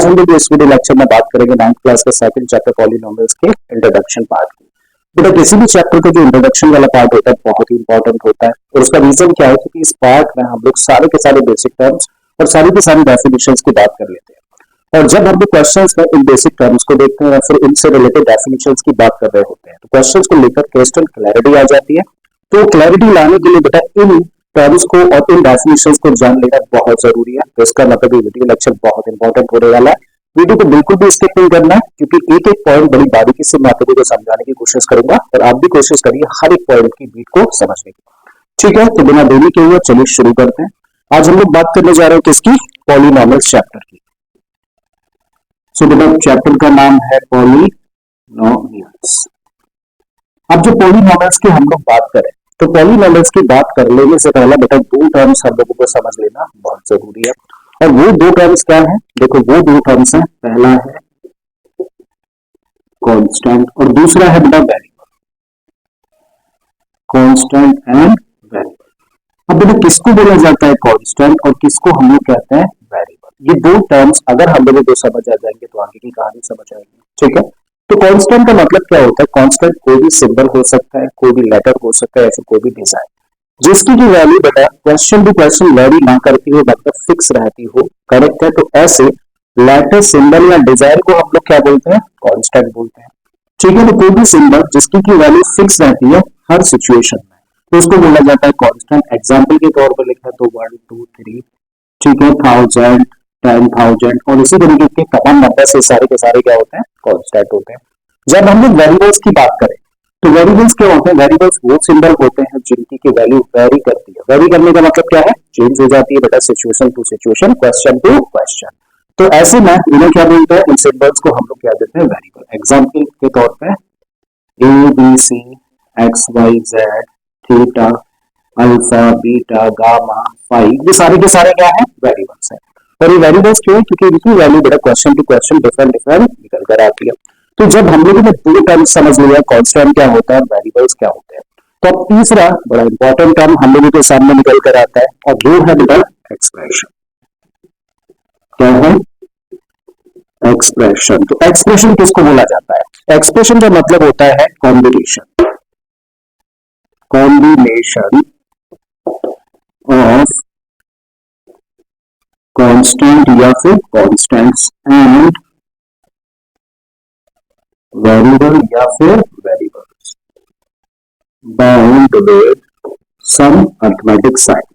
हम लोग इस वीडियो लेक्चर में बात करेंगे 9th क्लास का सेकंड चैप्टर पॉलिनोमियल्स के इंट्रोडक्शन पार्ट की। बेटा किसी भी चैप्टर का जो इंट्रोडक्शन वाला पार्ट होता है बहुत ही इंपॉर्टेंट होता है, और उसका रीजन क्या है, क्योंकि इस पार्ट में हम लोग सारे के सारे बेसिक टर्म्स और सारी की सारी डेफिनेशंस की बात कर लेते हैं। और जब हम लोग क्वेश्चंस में इन बेसिक टर्म्स को देखते हैं या फिर इनसे रिलेटेड डेफिनेशंस की बात कर रहे होते हैं, तो क्वेश्चंस को लेकर क्रिस्टल क्लैरिटी आ जाती है। तो क्लैरिटी लाने के लिए बेटा इन टर्म्स को और इन डेफिनेशंस को जान लेना बहुत जरूरी है। तो इसका मतलब ये वीडियो लेक्चर बहुत इंपॉर्टेंट होने वाला है। वीडियो को बिल्कुल भी स्किप नहीं करना है, क्योंकि एक एक पॉइंट बड़ी बारीकी से मैं आपको समझाने की कोशिश करूंगा, और आप भी कोशिश करिए हर एक पॉइंट की बीट को समझने की। ठीक है, तो बिना देरी के हुए चलिए शुरू करते हैं। आज हम लोग बात करने जा रहे हैं किसकी? पॉलिनोमियल्स चैप्टर की। सो बेटा चैप्टर का नाम है पॉलिनोमियल्स। अब जो पॉलिनोमियल्स की हम लोग बात करें, तो पॉलिनोमियल्स की बात कर लेने से पहले बेटा दो टर्म्स हम लोगों को समझ लेना बहुत जरूरी है। और वो दो टर्म्स क्या है? देखो वो दो टर्म्स हैं, पहला है कांस्टेंट और दूसरा है बेटा वेरिएबल। Constant and variable. अब बेटा किसको बोला जाता है कांस्टेंट और किसको हम लोग कहते हैं वेरिएबल? ये दो टर्म्स अगर हम लोगों को समझ आ जाएंगे तो आगे की कहानी समझ आएगी। ठीक है, तो कांस्टेंट का मतलब क्या होता है? कांस्टेंट कोई भी सिंबल हो सकता है, कोई भी लेटर हो सकता है, या फिर कोई भी डिजाइन जिसकी की वैल्यू बेटा क्वेश्चन टू क्वेश्चन वेरी ना करती हो, मतलब फिक्स रहती हो। करेक्ट है, तो ऐसे लेटर सिंबल या डिजाइन को हम लोग क्या बोलते हैं? कांस्टेंट बोलते हैं। ठीक है, तो कोई भी सिंबल जिसकी की वैल्यू फिक्स रहती है हर सिचुएशन में, तो उसको बोला जाता है कांस्टेंट। एग्जांपल के तौर पर लिखा तो 1 2 3, ठीक है, 1000 10,000 और इसी तरीके के तमाम नंबर से सारे के सारे क्या होते हैं? कांस्टेंट होते हैं। जब हम लोग वेरिएबल्स की बात करें तो वेरिएबल्स क्या होते हैं? वेरिएबल्स वो सिंबल होते हैं जिनकी की वैल्यू वेरी करती है। वेरी करने का मतलब क्या है? चेंज हो जाती है बेटा, situation to situation, question to question. तो ऐसे में इन्हें क्या बोलते हैं? इन सिंबल्स को हम लोग क्या देते हैं? वेरिएबल। एग्जांपल के तौर पे A B C X Y Z theta alpha beta gamma phi, ये सारे के सारे क्या है? वेरिएबल्स है। और ये वेरिएबल्स क्यों? क्योंकि इनकी वैल्यू बेटा question to question different different निकल कर आती है। तो जब हम लोगों ने दो टर्म समझ लिया, कांस्टेंट क्या होता है, वेरिएबल्स क्या होते हैं, तो अब तीसरा बड़ा इंपॉर्टेंट टर्म हम लोगों के सामने निकल कर आता है, और वो है बेटा एक्सप्रेशन। क्या है? एक्सप्रेशन। तो एक्सप्रेशन किसको बोला जाता है? एक्सप्रेशन का मतलब होता है कॉम्बिनेशन। कॉम्बिनेशन ऑफ कांस्टेंट या फिर कांस्टेंट्स एंड वेरिएबल या फिर variables bound with some arithmetic sign.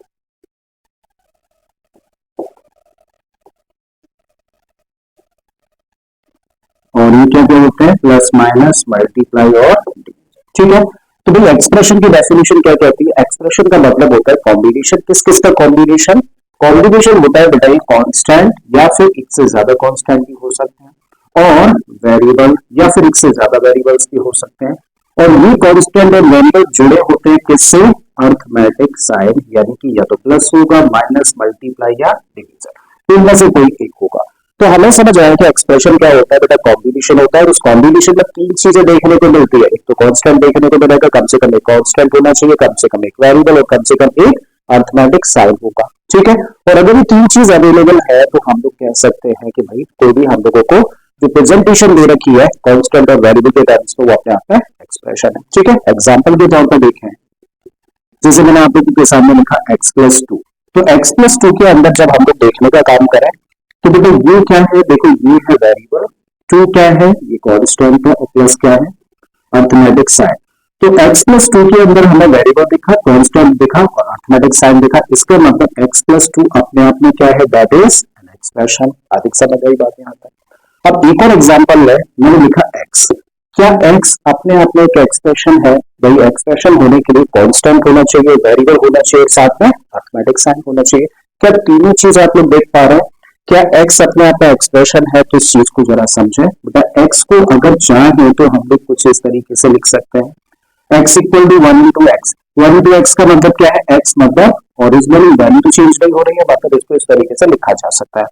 और ये क्या क्या होते हैं? प्लस माइनस मल्टीप्लाई और डिवीजन। ठीक है, तो भाई एक्सप्रेशन की डेफिनेशन क्या कहती है? एक्सप्रेशन का मतलब होता है कॉम्बिनेशन। किस किस का कॉम्बिनेशन? कॉम्बिनेशन होता है बेटा कांस्टेंट या फिर एक से ज्यादा कांस्टेंट भी हो सकते हैं, और वेरिएबल या फिर एक से ज्यादा वेरिएबल्स भी हो सकते हैं। और ये कांस्टेंट और वेरिएबल जुड़े होते हैं किससे? अरिथमेटिक साइन, यानी कि या तो प्लस होगा, माइनस, मल्टीप्लाई या डिवीजन, इनमें से कोई एक होगा। तो हमें समझ आया कि एक्सप्रेशन क्या होता है बेटा? कॉम्बिनेशन होता है। और उस कॉम्बिनेशन में तीन चीजें देखने को मिलती है। एक तो कांस्टेंट देखने को मिलेगा, कम से कम एक कांस्टेंट होना चाहिए, कम से कम एक वेरिएबल और कम से कम एक अरिथमेटिक साइन होगा। ठीक है, और अगर ये तीन चीज अवेलेबल है तो हम लोग कह सकते हैं कि भाई कोई भी हम लोगों को जो प्रेजेंटेशन दे रखी है कांस्टेंट और वेरिएबल के टर्म्स, तो वो अपने आप में एक्सप्रेशन है। ठीक है, एग्जांपल के तौर पर देखें, जैसे मैंने आप लोगों के सामने लिखा x+2, तो x+2 के अंदर जब हम लोग देखने का काम करें तो देखो ये क्या है? देखो ये है वेरिएबल, 2 क्या है? ये कांस्टेंट है, और प्लस क्या है? Arithmetic sign. तो x+2 के अंदर हमें वेरिएबल दिखा, कांस्टेंट दिखा और अरिथमेटिक साइन दिखा। इसका मतलब x+2 अपने आप में क्या है? That is an expression. अधिक समझ आई बात यहाँ तक? अब एक और एग्जांपल है, मैंने लिखा x। क्या x अपने आप में एक एक्सप्रेशन है? भाई एक्सप्रेशन होने के लिए कांस्टेंट होना चाहिए, वेरिएबल होना चाहिए, साथ में अरिथमेटिक साइन होना चाहिए। क्या तीनों चीज आप लोग देख पा रहे हैं? क्या x अपने आप में एक्सप्रेशन है? तो इस चीज को जरा समझें बेटा। x को अगर चाहे तो हम लोग कुछ इस तरीके से लिख सकते हैं, x equal to 1 into x. 1 into x का मतलब क्या है? x मतलब ओरिजिनली वैल्यू तो चेंज नहीं हो रही है, मतलब इसको इस तरीके से लिखा जा सकता है।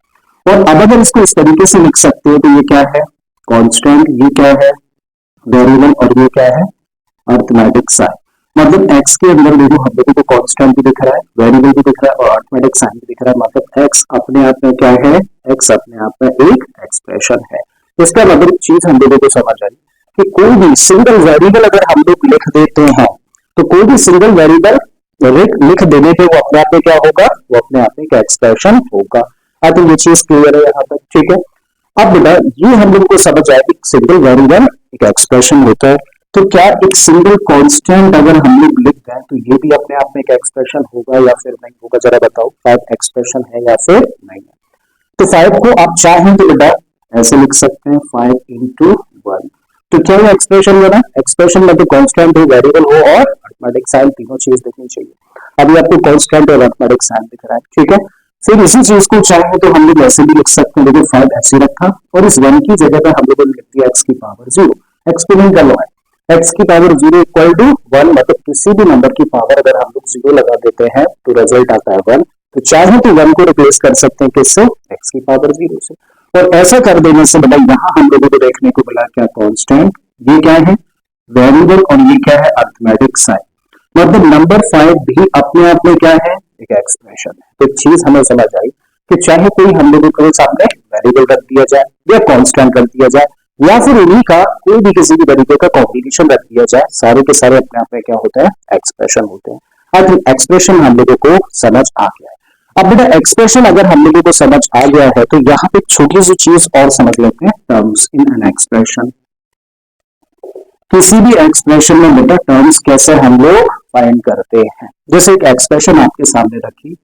और अब अगर इसको इस तरीके से लिख सकते हो तो ये क्या है? कांस्टेंट, ये क्या है? वेरिएबल, और ये क्या है? Arithmetic sign. मतलब x के अंदर देखो हम लोगों को कांस्टेंट भी दिख रहा है, वेरिएबल भी दिख रहा है और अरिथमेटिक साइन भी दिख रहा है, मतलब x अपने आप में क्या है, x अपने आप में एक एक्सप्रेशन है। इसका मतलब चीज हम लोगों को समझ आई कि कोई भी सिंगल वेरिएबल अगर हम लोग लिख देते हैं तो कोई भी सिंगल वेरिएबल लिख देने पे वो अपने आप में क्या होगा, वो अपने आप में एक एक्सप्रेशन होगा। आई थिंक ये चीज क्लियर है यहाँ तक, ठीक है। अब बेटा ये हम लोग को समझ आया कि सिंगल वेरिएबल एक एक्सप्रेशन होता है, तो क्या एक सिंगल कांस्टेंट अगर हम लोग लिख दें तो ये भी अपने आप में एक एक्सप्रेशन होगा या फिर नहीं होगा, जरा बताओ। 5 एक्सप्रेशन है या फिर नहीं है? तो 5 को आप चाहें तो बेटा ऐसे लिख सकते हैं 5 into 1। तो क्या ये एक्सप्रेशन बना? एक्सप्रेशन में तो कांस्टेंट हो, वेरिएबल हो और अरिथमेटिक साइन, तीनों चीज दिखनी चाहिए। अभी आपको कांस्टेंट और अरिथमेटिक साइन दिख रहा है, ठीक है। फिर इसी चीज को चाहे तो हम लोग ऐसे भी लिख सकते हैं, देखो 5 ऐसे रखा और इस 1 की जगह पे हम लोगों ने लिख दिया x की पावर 0। एक्सपेरिमेंट कर लो, x की पावर 0 इक्वल टू 1, मतलब किसी भी नंबर की पावर अगर हम लोग 0 लगा देते हैं तो रिजल्ट आता है 1। तो चाहे तो 1 को रिप्लेस कर सकते हैं किससे, x की पावर 0 से। और ऐसा कर देने से मतलब यहाँ हम लोगों को देखने को मिला क्या, कांस्टेंट, ये क्या है वेरिएबल और ये क्या है अरिथमेटिक साइन। मतलब नंबर 5 भी अपने आप में क्या है, एक एक्सप्रेशन है। तो चीज हमें समझ आई कि चाहे कोई हम लोगों को सामने वेरिएबल रख दिया जाए या कांस्टेंट रख दिया जाए या फिर उन्हीं का कोई भी किसी भी तरीके का कॉम्बिनेशन रख दिया जाए, सारे के सारे अपने आप में क्या होता है, एक्सप्रेशन होते हैं। आई थिंक एक्सप्रेशन हम लोगों को समझ आ गया है। अब बेटा एक्सप्रेशन अगर हम लोगों को समझ आ गया है तो यहाँ पे छोटी सी चीज और समझ लेते हैं, टर्म्स इन एन एक्सप्रेशन। किसी भी एक्सप्रेशन में बेटा टर्म्स कैसे हम लोग फाइंड करते हैं। जैसे एक एक्सप्रेशन आपके सामने रखी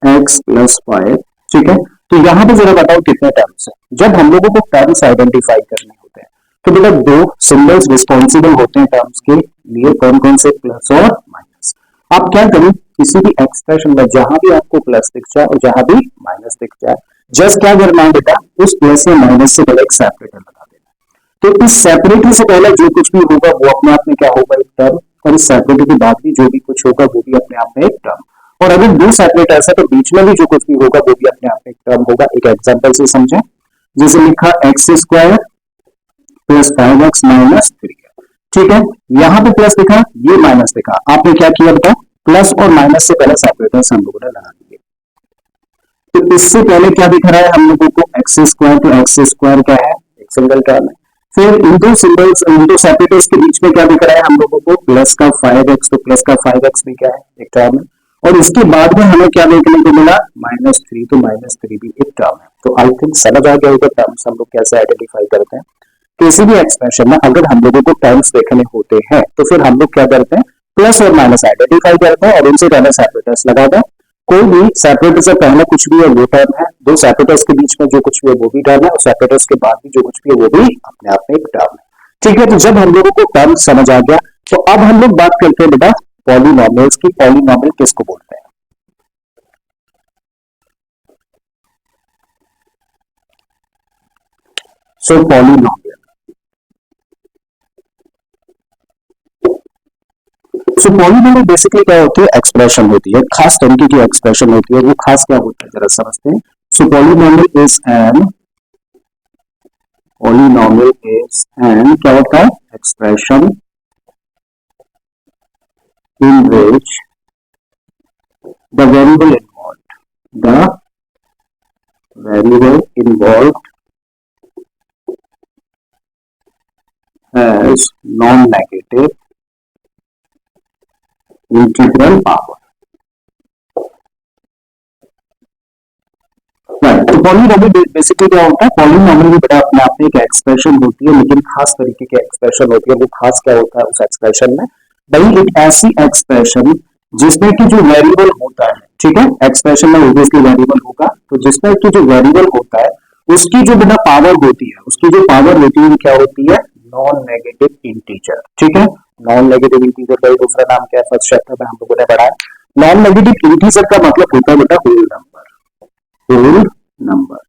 x प्लस 5, ठीक है। तो यहाँ पे जरा बताओ कितने टर्म्स है। जब हम लोगों को टर्म्स आइडेंटिफाई करने होते हैं तो बेटा दो सिंबल्स रिस्पॉन्सिबल होते हैं टर्म्स के लिए, कौन कौन से, प्लस और माइनस। आप क्या करें, किसी भी एक्सप्रेशन में जहां भी आपको प्लस दिख जाए और जहां भी माइनस दिख जाए, जस्ट क्या करना है बेटा, उस प्लस या माइनस से पहले एक सेपरेटर लगा देना। तो इस सेपरेटर से पहले जो कुछ भी होगा वो अपने आप में क्या होगा, एक टर्म, और इस सेपरेटर के बाद भी जो भी कुछ होगा वो भी अपने आप में एक टर्म। और अगर दो सेपरेटर है तो बीच में भी जो कुछ भी होगा वो भी अपने आप में एक टर्म होगा। एक एग्जांपल से समझें, जैसे लिखा x square plus 5x minus 3, ठीक है। यहाँ पे प्लस लिखा, ये माइनस लिखा, आपने क्या किया बताओ, प्लस और माइनस से पहले सेपरेटर्स हम लोगों ने लगा दिए। तो इससे पहले क्या दिख रहा है हम लोगों को, एक्स स्क्वायर, तो एक्स स्क्वायर क्या है, एक सिंगल टर्म है। फिर इन दो सिंबल्स, इन दो सेपरेटर्स के बीच में क्या दिख रहा है हम लोगों को, प्लस का 5x, तो प्लस का 5x भी क्या है, एक टर्म है। और इसके बाद में हमें क्या देखने को मिला, -3, तो -3 भी एक टर्म है। तो आई थिंक समझ आ गया होगा टर्म्स हम लोग कैसे आइडेंटिफाई करते हैं। किसी भी एक्सप्रेशन में अगर हम लोगों को टर्म्स देखने होते हैं तो फिर हम लोग क्या करते हैं, प्लस और माइनस आइडेंटिफाई करते हैं और उनसे पहले सेपरेटर्स लगा दें। कोई भी सेपरेटर से पहले कुछ भी है वो टर्म है, दो सेपरेटर्स के बीच में जो कुछ भी है वो भी टर्म है, और सेपरेटर्स के बाद भी जो कुछ भी है वो भी अपने आप में एक टर्म है, ठीक है। तो जब हम लोगों को टर्म समझ आ गया तो अब हम लोग बात करते हैं बेटा पॉलीनॉमियल्स की। पॉलीनॉमियल किसको बोलते हैं, सो पॉलीनॉमियल, सो पॉलीनॉमियल बेसिकली क्या होती है, एक्सप्रेशन होती है, खास तरीके की एक्सप्रेशन होती है। वो खास क्या होता है जरा समझते हैं। So polynomial is an, polynomial is an क्या होता है, expression in which the variable involved has non-negative integral power. Right, तो पॉलीनॉमियल बेसिकली क्या होता है, पॉलीनॉमियल भी बड़ा अपने आप में एक एक्सप्रेशन होती है, लेकिन खास तरीके की एक्सप्रेशन होती है। वो खास क्या होता है उस एक्सप्रेशन में, भाई एक ऐसी एक्सप्रेशन जिसमें कि जो वेरिएबल होता है, ठीक है, एक्सप्रेशन में ऑब्वियसली वेरिएबल होगा, तो जिसमें कि जो वेरिएबल होता है उसकी जो बिना पावर होती है, उसकी जो पावर होती है क्या होती है, नॉन नेगेटिव इंटीजर, ठीक है। नॉन नेगेटिव इंटीजर का दूसरा नाम क्या है, फर्स्ट चैप्टर में हम लोगों ने पढ़ा है। नॉन नेगेटिव इंटीजर का मतलब होता है बेटा होल नंबर, होल नंबर।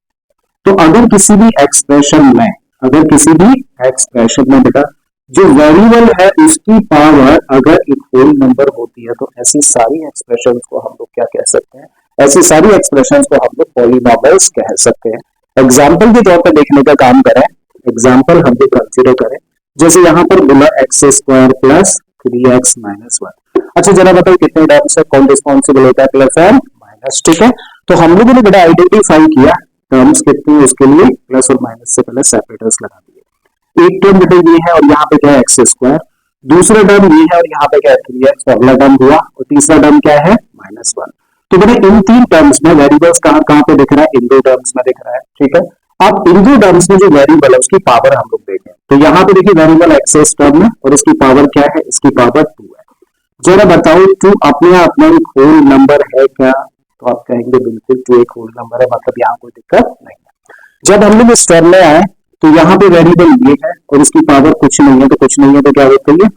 तो अगर किसी भी एक्सप्रेशन में, अगर किसी भी एक्सप्रेशन में बेटा जो वेरिएबल है उसकी पावर अगर एक होल नंबर होती है तो ऐसी सारी एक्सप्रेशंस को हम लोग क्या कह सकते हैं, ऐसी सारी एक्सप्रेशंस को हम लोग पॉलीनॉमियल्स कह सकते हैं। एग्जाम्पल के तौर पर देखने का काम करें, एग्जाम्पल हम लोग कंसीडर करें, जैसे यहां पर बोला x square plus 3x minus 1। अच्छा जरा बताओ कितने टर्म्स है, कौन रिस्पॉन्सिबल होता है प्लस और माइनस, ठीक है। तो हम लोगों ने बेटा आइडेंटिफाई किया टर्म्स कितनी है उसके लिए प्लस और माइनस से पहले सेपरेटर्स लगा दिए। एक टर्म बेटा ये है और यहाँ पे क्या है एक्स स्क्वायर, दूसरा टर्म ये है और यहाँ पे क्या है 3x, अगला टर्म हुआ, और तीसरा टर्म क्या है माइनस 1। तो बेटा इन तीन टर्म्स में वेरिएबल्स कहाँ कहाँ पे दिख रहा है, इन दो टर्म्स में दिख रहा है, ठीक है। अब इन दो टर्म्स में जो वेरिएबल है उसकी पावर हम लोग देखें, तो यहाँ पे देखिए वेरिएबल एक्स इस टर्म में और इसकी पावर क्या है, इसकी पावर 2 है। जरा बताओ 2 अपने आप में एक होल नंबर है क्या, तो आप कहेंगे बिल्कुल 2 एक होल नंबर है, मतलब यहाँ कोई दिक्कत नहीं है। जब हम लोग इस टर्म में आए तो यहाँ पे वेरिएबल ये है और इसकी पावर कुछ नहीं है, तो कुछ नहीं है तो क्या होता है 1,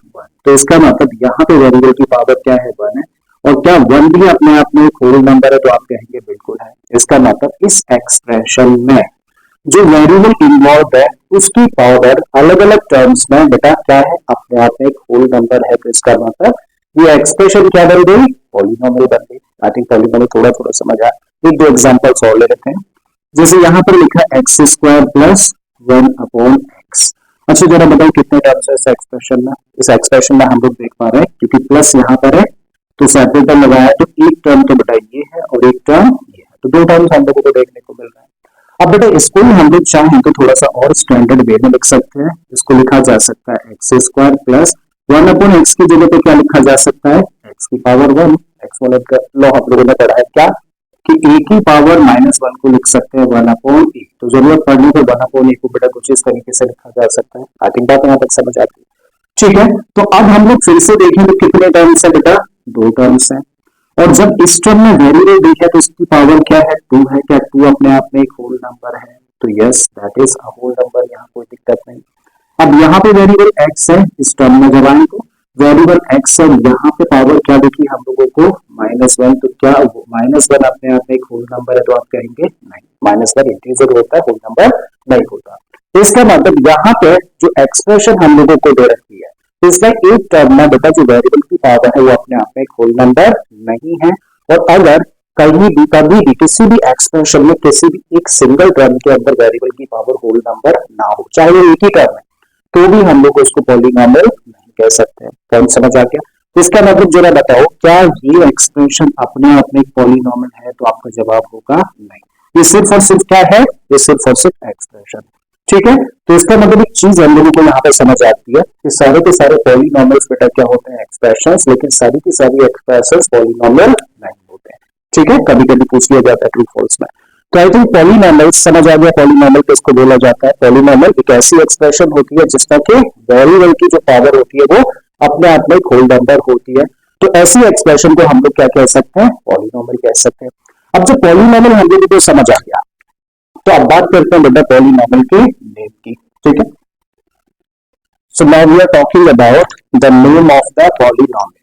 तो इसका मतलब यहाँ पे वेरिएबल की पावर क्या है 1 है, और क्या 1 भी अपने आप में एक होल नंबर है, तो आप कहेंगे बिल्कुल है। इसका मतलब इस एक्सप्रेशन में जो वेरिएबल इन्वॉल्व है उसकी पावर अलग अलग टर्म्स में बेटा क्या है, अपने आप में एक होल नंबर है, तो इसका मतलब ये एक्सप्रेशन क्या बन गई, पॉलिनोमियल बन गई। आई थिंक पॉलिनोमियल थोड़ा थोड़ा समझ आया। एक दो एग्जांपल्स और ले लेते हैं, जैसे यहाँ पर लिखा है x square plus 1 upon x. अच्छा जरा बताओ कितने टर्म्स है इस एक्सप्रेशन में, इस एक्सप्रेशन में हम लोग देख पा रहे हैं क्योंकि प्लस यहाँ पर है तो सेपरेटर लगाया है, तो एक टर्म तो बेटा ये है और एक टर्म ये है, तो दो टर्म्स हम लोगों को देखने को मिल रहा है। अब बेटा इसको हम लोग चाहें तो थोड़ा सा और स्टैंडर्ड वे में लिख सकते हैं, इसको लिखा जा सकता है x square plus 1 upon x की जगह पे क्या लिखा जा सकता है, एक्स की पावर 1। एक्सपोनेंट का लॉ हम लोगों ने पढ़ा है क्या, कि a की पावर -1 को लिख सकते हैं 1 अपॉन a, तो जरूरत पड़ने पर 1 अपॉन a को बेटा कुछ इस तरीके से लिखा जा सकता है। आई थिंक बात यहाँ तक समझ आती है, ठीक है। तो अब हम लोग फिर से देखें तो कितने टर्म्स है बेटा, दो टर्म्स है, और जब इस टर्म में वेरिएबल देखा तो इसकी पावर क्या है 2 है, क्या 2 अपने आप में एक होल नंबर है, तो yes that is a whole number, यहाँ कोई दिक्कत नहीं। अब यहाँ पे वेरिएबल x है, इस टर्म में जब आए तो वेरिएबल x है, यहाँ पे पावर क्या देखी हम लोगों को -1, तो क्या -1 अपने आप में एक होल नंबर है, तो आप कहेंगे नहीं, -1 इंटीजर होता है, होल नंबर नहीं होता। इसका मतलब यहाँ पे जो एक्सप्रेशन हम लोगों को दे रखी है इसका एक टर्म में बेटा जो वेरिएबल की पावर है वो अपने आप में एक होल नंबर नहीं है, और अगर कभी भी किसी भी एक्सप्रेशन में किसी भी एक सिंगल टर्म के अंदर वेरिएबल की पावर होल नंबर ना हो, चाहे वो एक ही टर्म है, तो भी हम लोग उसको पॉलिनोमियल नहीं कह सकते हैं। कौन समझ आ गया, इसका मतलब जरा बताओ क्या ये एक्सप्रेशन अपने आप में एक पॉलिनोमियल है, तो आपका जवाब होगा नहीं, ये सिर्फ और सिर्फ क्या है, ये सिर्फ और सिर्फ एक्सप्रेशन, ठीक है। तो इसका मतलब एक चीज हम लोगों को यहाँ पे समझ आती है कि सारे के सारे पॉलिनोमियल्स बेटा क्या होते हैं, एक्सप्रेशंस, लेकिन सारी की सारी एक्सप्रेशंस पॉलिनोमियल नहीं होते हैं, ठीक है। कभी कभी पूछ लिया जाता है ट्रू फॉल्स में। तो आई थिंक पॉलिनोमियल्स समझ आ गया, पॉलिनोमियल किसको बोला जाता है, पॉलिनोमियल एक ऐसी एक्सप्रेशन होती है जिसका कि वेरिएबल की जो पावर होती है वो अपने आप में एक होल नंबर होती है, तो ऐसी एक्सप्रेशन को हम लोग क्या कह सकते हैं, पॉलिनोमियल कह सकते हैं। अब जब पॉलिनोमियल हम लोगों को समझ आ गया तो अब बात करते हैं बेटा पॉलिनोमियल के नेम की, ठीक है। So now we are talking about the name of the polynomial.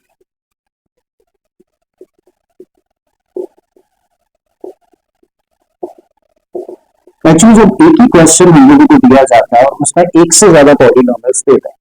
Actually जब एक ही क्वेश्चन हम लोगों को दिया जाता है और उसमें एक से ज्यादा पॉलिनोमियल्स देते हैं,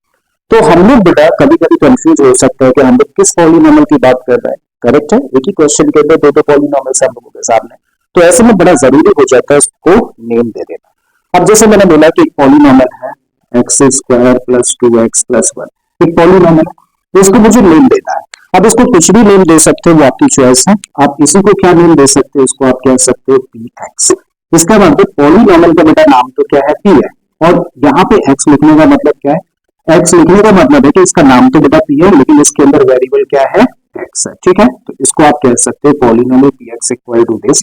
तो हम लोग बेटा कभी कभी कंफ्यूज हो सकते हैं कि हम लोग किस पॉलिनोमियल की बात कर रहे हैं। करेक्ट है, एक ही क्वेश्चन के अंदर दो पॉलिनोमियल्स हम लोगों के सामने, तो ऐसे में बड़ा जरूरी हो जाता है उसको नेम दे देना। अब जैसे मैंने बोला कि एक पॉलिनोमियल है x square plus 2x plus 1, एक पॉलिनोमियल है, तो इसको मुझे नेम देना है। अब इसको कुछ भी नेम दे सकते हो, वो आपकी चॉइस है। आप इसी को क्या नेम दे सकते हो, इसको आप कह सकते हो px। इसका मतलब पॉलिनोमियल का बेटा नाम तो क्या है p है, और यहाँ पे x लिखने का मतलब क्या है, x लिखने का मतलब है कि इसका नाम तो बेटा p है लेकिन इसके अंदर वेरिएबल क्या है, x है, ठीक है। तो इसको आप कह सकते हो polynomial px equal to this,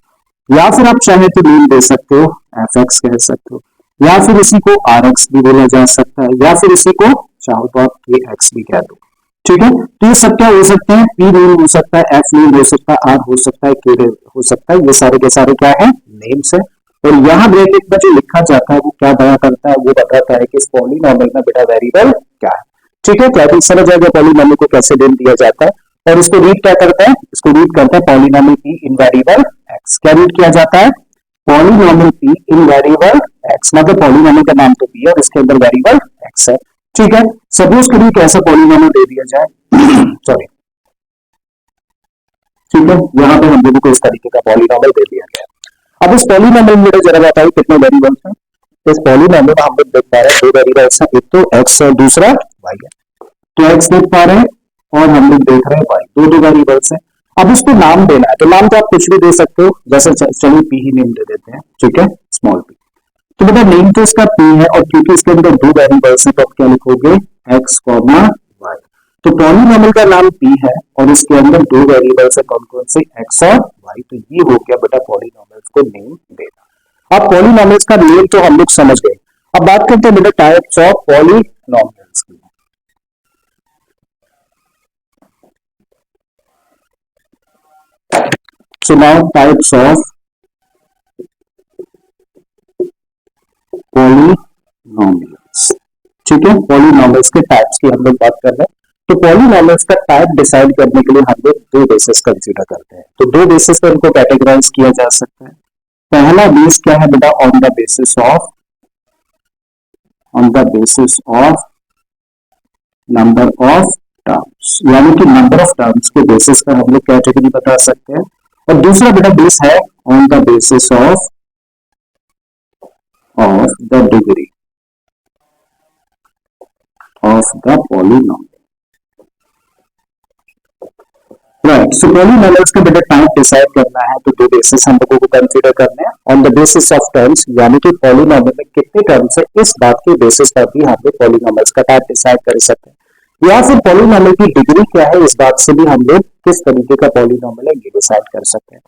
या फिर आप चाहे तो नेम दे सकते हो fx कह सकते हो, या फिर इसी को rx भी बोला जा सकता है, या फिर इसी को चाहो तो आप kx भी कह दो, ठीक है। तो ये सब क्या हो सकते हैं, p नेम हो सकता है, f नेम हो सकता है, r हो सकता है, k हो सकता है, ये सारे के सारे क्या है, नेम्स है। और यहाँ ब्रैकेट में जो लिखा जाता है वो क्या बयां करता है, वो बताता है कि इस पॉलिनोमियल में बेटा वेरिएबल क्या है, ठीक है। क्या समझ आ गया पॉलिनोमियल को कैसे नेम दिया जाता है, और इसको रीड क्या करता है, इसको रीड करता है पॉलिनोमियल p इन वेरिएबल x। क्या रीड किया जाता है, पॉलिनोमियल p इन वेरिएबल x, मतलब पॉलिनोमियल का नाम तो p है और इसके अंदर वेरिएबल x है, ठीक है। सपोज करिए कि ऐसा पॉलिनोमियल दे दिया जाए सॉरी, ठीक है, यहाँ पे हम लोगों को इस तरीके का पॉलिनोमियल दे दिया गया। अब इस पॉलिनोमियल में जरा बताइए कितने वेरिएबल्स हैं। इस पॉलिनोमियल में हम लोग देख पा रहे हैं दो वेरिएबल्स हैं, एक तो x और दूसरा y है। तो x देख पा रहे हैं और हम लोग देख रहे हैं वाई, दो वेरिएबल्स है। अब इसको नाम देना है, तो नाम तो आप कुछ भी दे सकते हो, जैसे चलिए पी ही नेम दे देते हैं, ठीक है, स्मॉल पी। तो बेटा नेम तो इसका पी है, और क्योंकि इसके अंदर दो वेरिएबल्स है तो आप क्या लिखोगे, एक्स कॉमा वाई। तो पॉलिनॉमियल का नाम पी है और इसके अंदर दो वेरिएबल्स है, कौन कौन से, एक्स और वाई। तो ये हो गया बेटा पॉलिनॉमियल्स को नेम देना। अब पॉलिनॉमियल्स का नेम तो हम लोग समझ गए। अब बात करते हैं बेटा टाइप्स ऑफ पॉलिनॉमियल्स की। So now types of polynomials, ठीक है, पॉलिनॉमियल्स के टाइप्स की हम लोग बात कर रहे हैं। तो पॉलिनॉमियल्स का टाइप डिसाइड करने के लिए हम लोग दो बेसिस कंसीडर करते हैं। तो दो बेसिस पर इनको कैटेगराइज किया जा सकता है। पहला बेस क्या है बेटा, on the basis of number of terms, यानी कि नंबर ऑफ टर्म्स के बेसिस पर हम लोग कैटेगरी बता सकते हैं। और दूसरा बेटा बेस है on the basis of the degree of the polynomial, right. So polynomials का बेटा टाइप डिसाइड करना है तो दो बेसिस हम लोगों को कंसीडर करने हैं। On the basis of terms, यानी कि पॉलिनॉमियल में कितने टर्म्स है, इस बात के बेसिस पर भी हम लोग पॉलिनॉमियल्स का टाइप डिसाइड कर सकते हैं। या फिर पॉलिनॉमियल की डिग्री क्या है, इस बात से भी हम लोग किस तरीके का पॉलिनॉमियल है ये डिसाइड कर सकते हैं।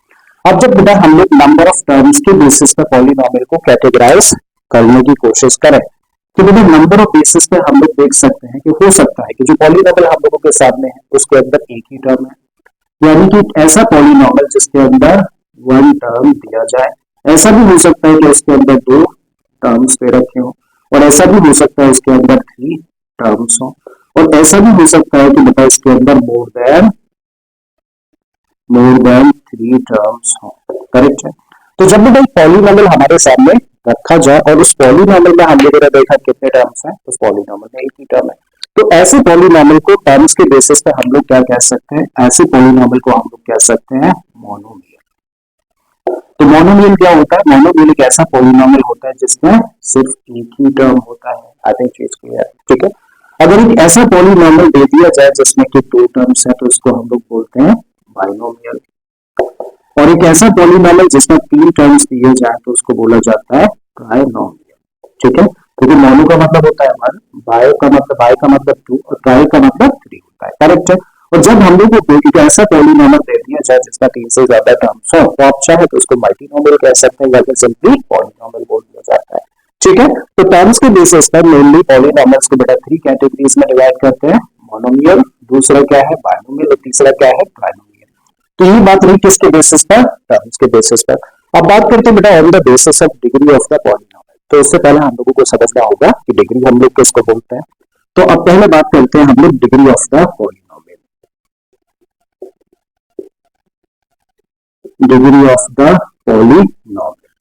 अब जब बेटा हम लोग नंबर ऑफ टर्म्स के बेसिस पर पॉलिनॉमियल को कैटेगराइज करने की कोशिश करें तो बेटा नंबर ऑफ बेसिस पे हम लोग देख सकते हैं कि हो सकता है कि जो पॉलिनॉमियल हम लोगों के सामने है उसके अंदर एक ही टर्म है, यानी कि ऐसा पॉलिनॉमियल जिसके अंदर वन टर्म दिया जाए। ऐसा भी हो सकता है कि उसके अंदर दो टर्म्स दे रखे हो, और ऐसा भी हो सकता है उसके अंदर थ्री टर्म्स हो, और ऐसा भी हो सकता है कि बेटा इसके अंदर मोर देन थ्री टर्म्स हो, करेक्ट है। तो जब बेटा पॉलिनॉमियल हमारे सामने रखा जाए और उस पॉलिनॉमियल में हम लोगों ने देखा कितने टर्म्स हैं, उस पॉलिनॉमियल में एक ही टर्म है, तो ऐसे पॉलिनॉमियल को टर्म्स के बेसिस पे हम लोग क्या कह सकते हैं, ऐसे पॉलिनॉमियल को हम लोग कह सकते हैं मोनोमियल। तो मोनोमियल क्या होता है, मोनोमियल एक ऐसा पॉलिनॉमियल होता है जिसमें सिर्फ एक ही टर्म होता है। आई थिंक चीज क्लियर है, ठीक है। अगर एक ऐसा पॉलिनॉमियल दे दिया जाए जिसमें कि दो टर्म्स है तो उसको हम लोग बोलते हैं बाइनोमियल, और एक ऐसा पॉलिनॉमियल जिसमें तीन टर्म्स दिए जाए तो उसको बोला जाता है ट्राइनोमियल, ठीक है। क्योंकि मोनो का मतलब होता है वन, बाय का मतलब टू, और ट्राई का मतलब थ्री होता है, करेक्ट है। और जब हम लोग को एक ऐसा पॉलिनॉमियल दे दिया जाए जिसका तीन से ज्यादा टर्म्स हो तो आप चाहे तो उसको मल्टीनोमियल कह सकते हैं या फिर सिंपली पॉलिनॉमियल बोल दिया जाता है, ठीक है। तो टर्म्स के बेसिस पर मेनली पॉलिनॉमियल्स को बेटा थ्री कैटेगरीज में डिवाइड करते हैं, मोनोमियल, दूसरा क्या है बाइनोमियल, और तीसरा क्या है ट्राइनोमियल। तो ये बात रही किसके बेसिस पर, टर्म्स के बेसिस पर। अब बात करते हैं बेटा on the basis of degree of the polynomial. तो उससे पहले हम लोगों को समझना होगा कि डिग्री हम लोग किसको बोलते हैं। तो अब पहले बात करते हैं हम लोग degree of the polynomial. Degree of the polynomial,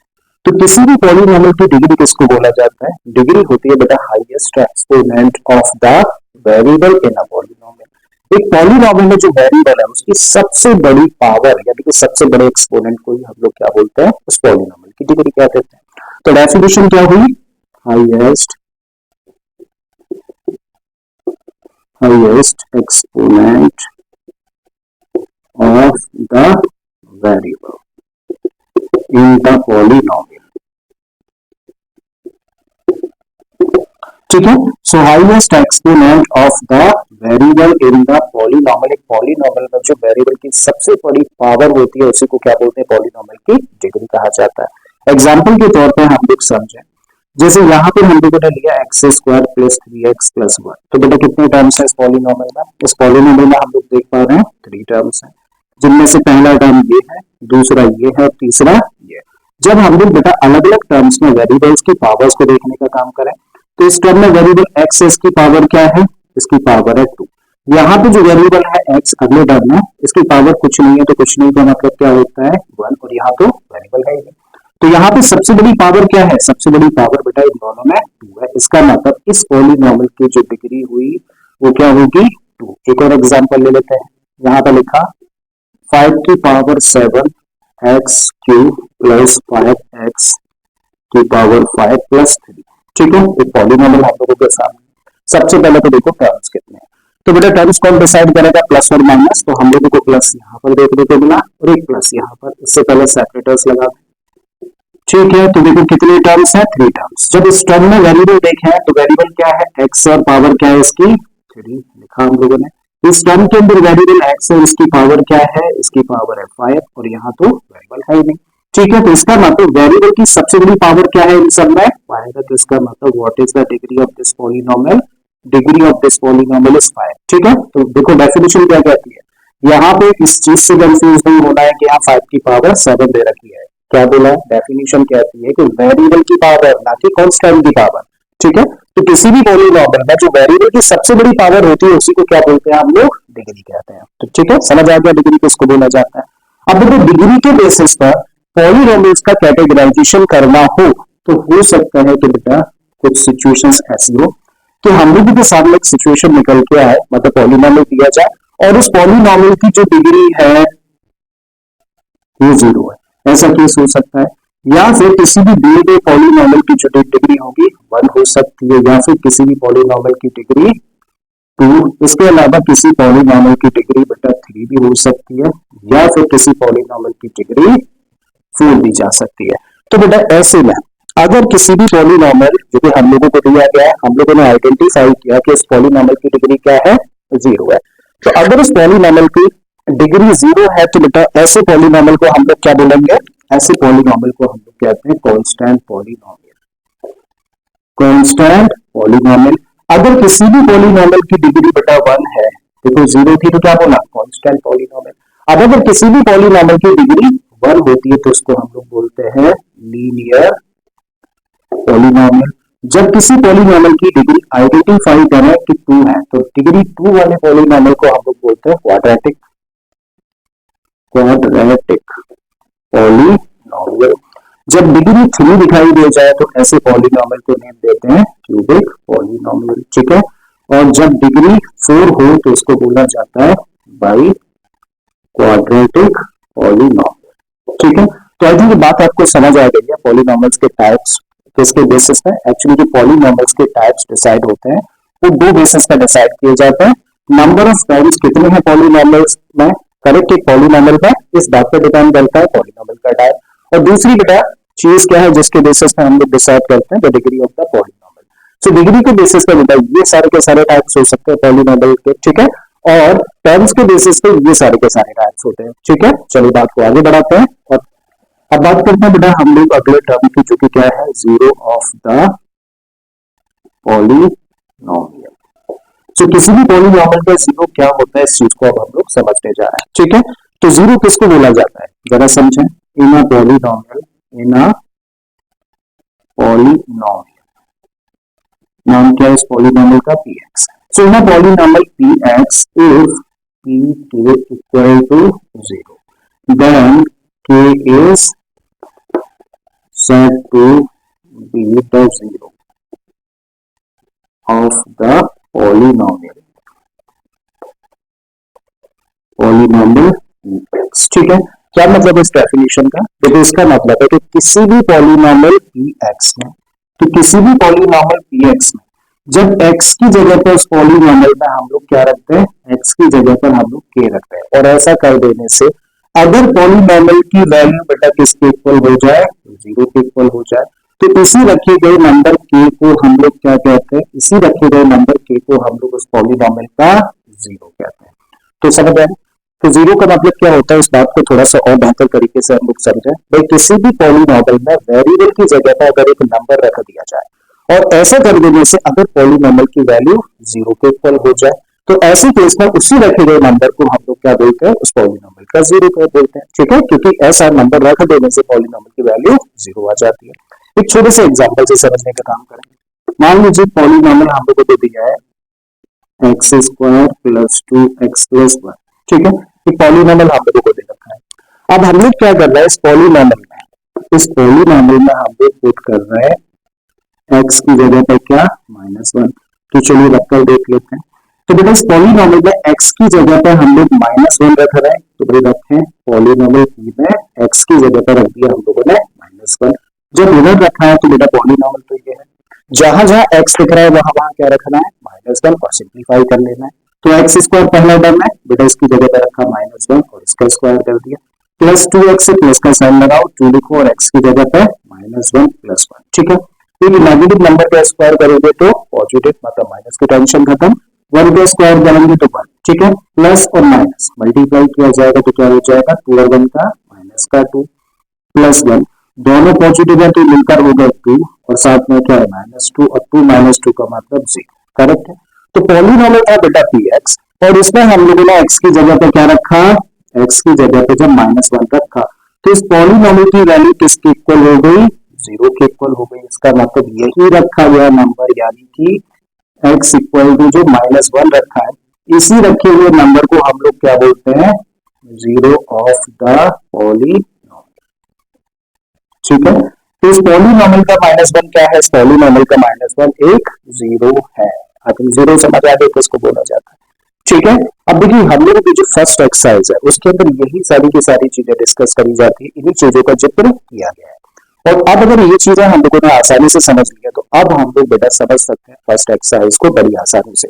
तो किसी भी पॉलिनॉमियल की डिग्री किसको बोला जाता है, डिग्री होती है बेटा highest exponent of the variable in a polynomial. एक पॉलिनॉमियल में जो वेरिएबल है उसकी सबसे बड़ी पावर यानी कि सबसे बड़े एक्सपोनेंट को ही हम लोग क्या बोलते हैं, उस पॉलिनॉमियल की डिग्री क्या कहते हैं। तो डेफिनेशन क्या हुई, highest exponent of the variable in the polynomial, ठीक है। सो highest exponent of the variable in the polynomial, एक पॉलिनॉमियल में जो वेरिएबल की सबसे बड़ी पावर होती है उसी को क्या बोलते हैं, पॉलिनॉमियल की डिग्री कहा जाता है। एग्जाम्पल के तौर पे हम लोग समझें, जैसे यहाँ पे हम लोगों ने लिया x square plus 3x plus 1, तो बेटा कितने टर्म्स है इस पॉलिनॉमियल में, इस पॉलिनॉमियल में हम लोग देख पा रहे हैं थ्री टर्म्स हैं, जिनमें से पहला टर्म ये है, दूसरा ये है, और तीसरा ये। जब हम लोग बेटा अलग अलग टर्म्स में वेरिएबल्स की पावर्स को देखने का काम करें तो इस टर्म में वेरिएबल एक्स इसकी पावर क्या है, इसकी पावर है 2। यहाँ पे जो वेरिएबल है एक्स अगले टर्म में इसकी पावर कुछ नहीं है, तो कुछ नहीं का मतलब क्या होता है 1, और यहाँ तो वेरिएबल है ही। तो यहाँ पे सबसे बड़ी पावर क्या है, सबसे बड़ी पावर बेटा इन दोनों में 2 है। इसका मतलब इस पॉलिनॉमियल की जो डिग्री हुई वो क्या होगी 2। एक और एग्जांपल ले लेते हैं, यहाँ पे लिखा 5 की power 7 x cube plus 5x की पावर 5 प्लस 3, ठीक है। एक पॉलिनॉमियल हम लोगों के सामने। सबसे पहले तो देखो टर्म्स कितने हैं, तो बेटा टर्म्स कौन डिसाइड करेगा, प्लस और माइनस, तो हम लोगों को प्लस यहाँ पर देखने को मिला और एक प्लस यहाँ पर, इससे पहले सेपरेटर्स लगा, ठीक है। तो देखो कितने टर्म्स है, 3 टर्म्स। जब इस टर्म में वेरिएबल देखे हैं तो वेरिएबल क्या है, x और पावर क्या है इसकी 3 लिखा हम लोगों ने। इस टर्म के अंदर वेरिएबल x है, इसकी पावर क्या है, इसकी पावर है 5 और यहाँ तो वेरिएबल है ही नहीं, ठीक है। तो इसका मतलब वेरिएबल की सबसे बड़ी पावर क्या है इन सब में 5 है, तो इसका मतलब what is the degree of this polynomial, degree of this polynomial is 5, ठीक है। तो देखो डेफिनेशन क्या कहती है, यहाँ पे इस चीज से कंफ्यूज नहीं होना है कि यहाँ 5 की पावर 7 दे रखी है, क्या बोला, डेफिनेशन कहती है कि वेरिएबल की पावर ना कि कांस्टेंट की पावर, ठीक है। तो किसी भी पॉलीनोमियल में जो वेरिएबल की सबसे बड़ी पावर होती है उसी को क्या बोलते हैं हम लोग, डिग्री कहते हैं। तो ठीक है, समझ आ गया डिग्री किसको बोला जाता है। अब देखो डिग्री के बेसिस पर पॉलीनोमियल्स का कैटेगराइजेशन करना हो तो हो सकता है कि बेटा कुछ सिचुएशंस ऐसी हो कि हम लोग के सामने एक सिचुएशन निकल के आए, मतलब पॉलीनोमियल दिया जाए और उस पॉलीनोमियल की जो डिग्री है ये 0 है, ऐसा केस हो सकता है। या फिर किसी भी दिए गए पॉलीनोमियल की जो डिग्री होगी 1 हो सकती है, या फिर किसी भी पॉलीनोमियल की डिग्री 2, इसके अलावा किसी पॉलीनोमियल की डिग्री बेटा 3 भी हो सकती है, या फिर किसी पॉलीनोमियल की डिग्री 4 भी जा सकती है। तो बेटा ऐसे में अगर किसी भी पॉलीनोमियल जो कि हम लोगों को दिया गया है, हम लोगों ने आइडेंटिफाई किया कि इस पॉलीनोमियल की डिग्री क्या है, 0 है, तो अगर इस पॉलीनोमियल की डिग्री 0 है तो बेटा ऐसे पॉलीनोमियल को हम लोग क्या बोलेंगे, ऐसे पॉलीनोमियल को हम लोग कहते हैं कांस्टेंट पॉलीनोमियल, कांस्टेंट पॉलीनोमियल। अगर किसी भी पॉलीनोमियल की डिग्री बेटा 1 है, देखो 0 थी तो क्या बोला, कांस्टेंट पॉलीनोमियल। अब अगर किसी भी पॉलीनोमियल की डिग्री 1 होती है तो उसको हम लोग बोलते हैं लीनियर पॉलीनोमियल। जब किसी पॉलीनोमियल की डिग्री आइडेंटिफाई करें कि 2 है तो डिग्री 2 वाले पॉलीनोमियल को हम लोग बोलते हैं क्वाड्रेटिक पॉलीनोमियल। जब डिग्री 3 दिखाई दे जाए तो ऐसे पॉलीनोमियल को नेम देते हैं क्यूबिक पॉलीनोमियल, ठीक है। और जब डिग्री 4 हो तो उसको बोला जाता है बाई क्वाड्रेटिक पॉलीनोमियल, ठीक है। तो आई थिंक ये बात आपको समझ आ गई है, पॉलीनोमियल्स के टाइप्स किसके बेसिस पे, एक्चुअली जो पॉलीनोमियल्स के टाइप्स डिसाइड होते हैं वो 2 बेसिस पे डिसाइड किए जाते हैं। नंबर ऑफ टर्म्स कितने हैं पॉलीनोमियल्स में, करेक्ट एक पॉलीनोमियल का, इस बात पर डिपेंड करता है पॉलीनोमियल का टाइप। और दूसरी बेटा चीज क्या है जिसके बेसिस पे हम लोग डिसाइड करते हैं the degree of the polynomial. So degree के बेसिस पे बेटा ये सारे के सारे टाइप्स हो सकते हैं पॉलीनोमियल के, ठीक है, और टर्म्स के बेसिस पे ये सारे के सारे टाइप्स होते हैं, ठीक है। चलिए बात को आगे बढ़ाते हैं और अब बात करते हैं बेटा हम लोग अगले टर्म की जो कि क्या है, जीरो ऑफ द पॉलीनोमियल। तो किसी भी पॉलीनोमियल का 0 क्या होता है इस चीज को अब हम लोग समझने जा रहे हैं, ठीक है। तो 0 किसको बोला जाता है जरा समझें, इन a polynomial, in a polynomial, नाम क्या है इस पॉलीनोमियल का, px। So in a polynomial px if pk equal to 0 then k is said to be the 0 of the polynomial px, ठीक है। क्या मतलब इस डेफिनेशन का, देखो इसका मतलब है कि किसी भी पॉलीनोमियल px में, तो किसी भी पॉलीनोमियल px में जब x की जगह पर उस पॉलीनोमियल में हम लोग क्या रखते हैं, x की जगह पर हम लोग k रखते हैं, और ऐसा कर देने से अगर पॉलीनोमियल की वैल्यू बेटा किसके इक्वल हो जाए, 0 के इक्वल हो जाए, तो इसी रखे गए नंबर k को हम लोग क्या कहते हैं, इसी रखे गए नंबर k को हम लोग उस पॉलीनोमियल का 0 कहते हैं। तो समझ आए, तो 0 का मतलब क्या होता है, इस बात को थोड़ा सा और बेहतर तरीके से हम लोग समझें। भाई किसी भी पॉलीनोमियल में वेरिएबल की जगह पर अगर एक नंबर रख दिया जाए और ऐसा कर देने से अगर पॉलीनोमियल की वैल्यू 0 के इक्वल हो जाए, तो ऐसे केस में उसी रखे गए नंबर को हम लोग क्या बोलते हैं, उस पॉलीनोमियल का 0 बोलते हैं, ठीक है, क्योंकि ऐसा नंबर रख देने से पॉलीनोमियल की वैल्यू 0 आ जाती है। एक छोटे से एग्जांपल से समझने का काम करेंगे। मान लीजिए पॉलीनोमियल हम लोगों को दिया है x square plus 2x plus 1, ठीक है, एक पॉलीनोमियल हम लोगों को दे रखा है। अब हम लोग क्या कर रहे हैं, इस पॉलीनोमियल में हम लोग पुट कर रहे हैं x की जगह पर क्या, -1। तो चलिए रखकर देख लेते हैं। तो बेटा इस पॉलीनोमियल में x की जगह पर हम लोग -1 रख रहे हैं, तो भाई रखें पॉलीनोमियल p में x की जगह पर रख दिया हम लोगों ने -1। जब इधर रखा है तो बेटा पॉलीनोमियल तो ये है, जहां जहां x लिख रहा है वहां वहां क्या रखना है, -1 और सिंप्लीफाई कर लेना है। तो एक्स स्क्वायर पहला टर्म है बेटा, इसकी जगह पे रखा -1 और इसका स्क्वायर कर दिया, प्लस 2x से प्लस का साइन लगाओ, 2 लिखो और x की जगह पे -1 प्लस 1। ठीक है, तो ये नेगेटिव नंबर का स्क्वायर करोगे तो पॉजिटिव, मतलब माइनस की टेंशन खत्म, 1 का स्क्वायर करेंगे तो 1। ठीक है, प्लस और माइनस मल्टीप्लाई किया जाएगा तो क्या हो जाएगा, 2 और 1 का माइनस का 2 प्लस 1, दोनों पॉजिटिव है तो मिलकर होगा 2 और साथ में क्या है -2 और 2 -2 का मतलब 0। करेक्ट है, तो पॉलिनोमियल था बेटा px और इसमें हम लोगों ने x की जगह पे क्या रखा, x की जगह पे जब -1 रखा तो इस पॉलिनोमियल की वैल्यू किसके इक्वल हो गई, 0 के इक्वल हो गई। इसका मतलब यही रखा गया नंबर, यानी कि x इक्वल टू जो -1 रखा है, इसी रखे हुए नंबर को हम लोग क्या बोलते हैं, 0 ऑफ द पॉलिनोमियल। ठीक है, तो इस पॉलिनोमियल का -1 क्या है, इस पॉलिनोमियल का -1 एक 0 है। अगर 0 समझ आ गया तो इसको बोला जाता है। ठीक है, अब देखिए हम लोग की जो फर्स्ट एक्सरसाइज है उसके अंदर यही सारी की सारी चीजें डिस्कस करी जाती है, इन्हीं चीजों का जिक्र किया गया है। और अब अगर ये चीजें हम लोगों ने आसानी से समझ लिया तो अब हम लोग बेटा समझ सकते हैं फर्स्ट एक्सरसाइज को बड़ी आसानी से।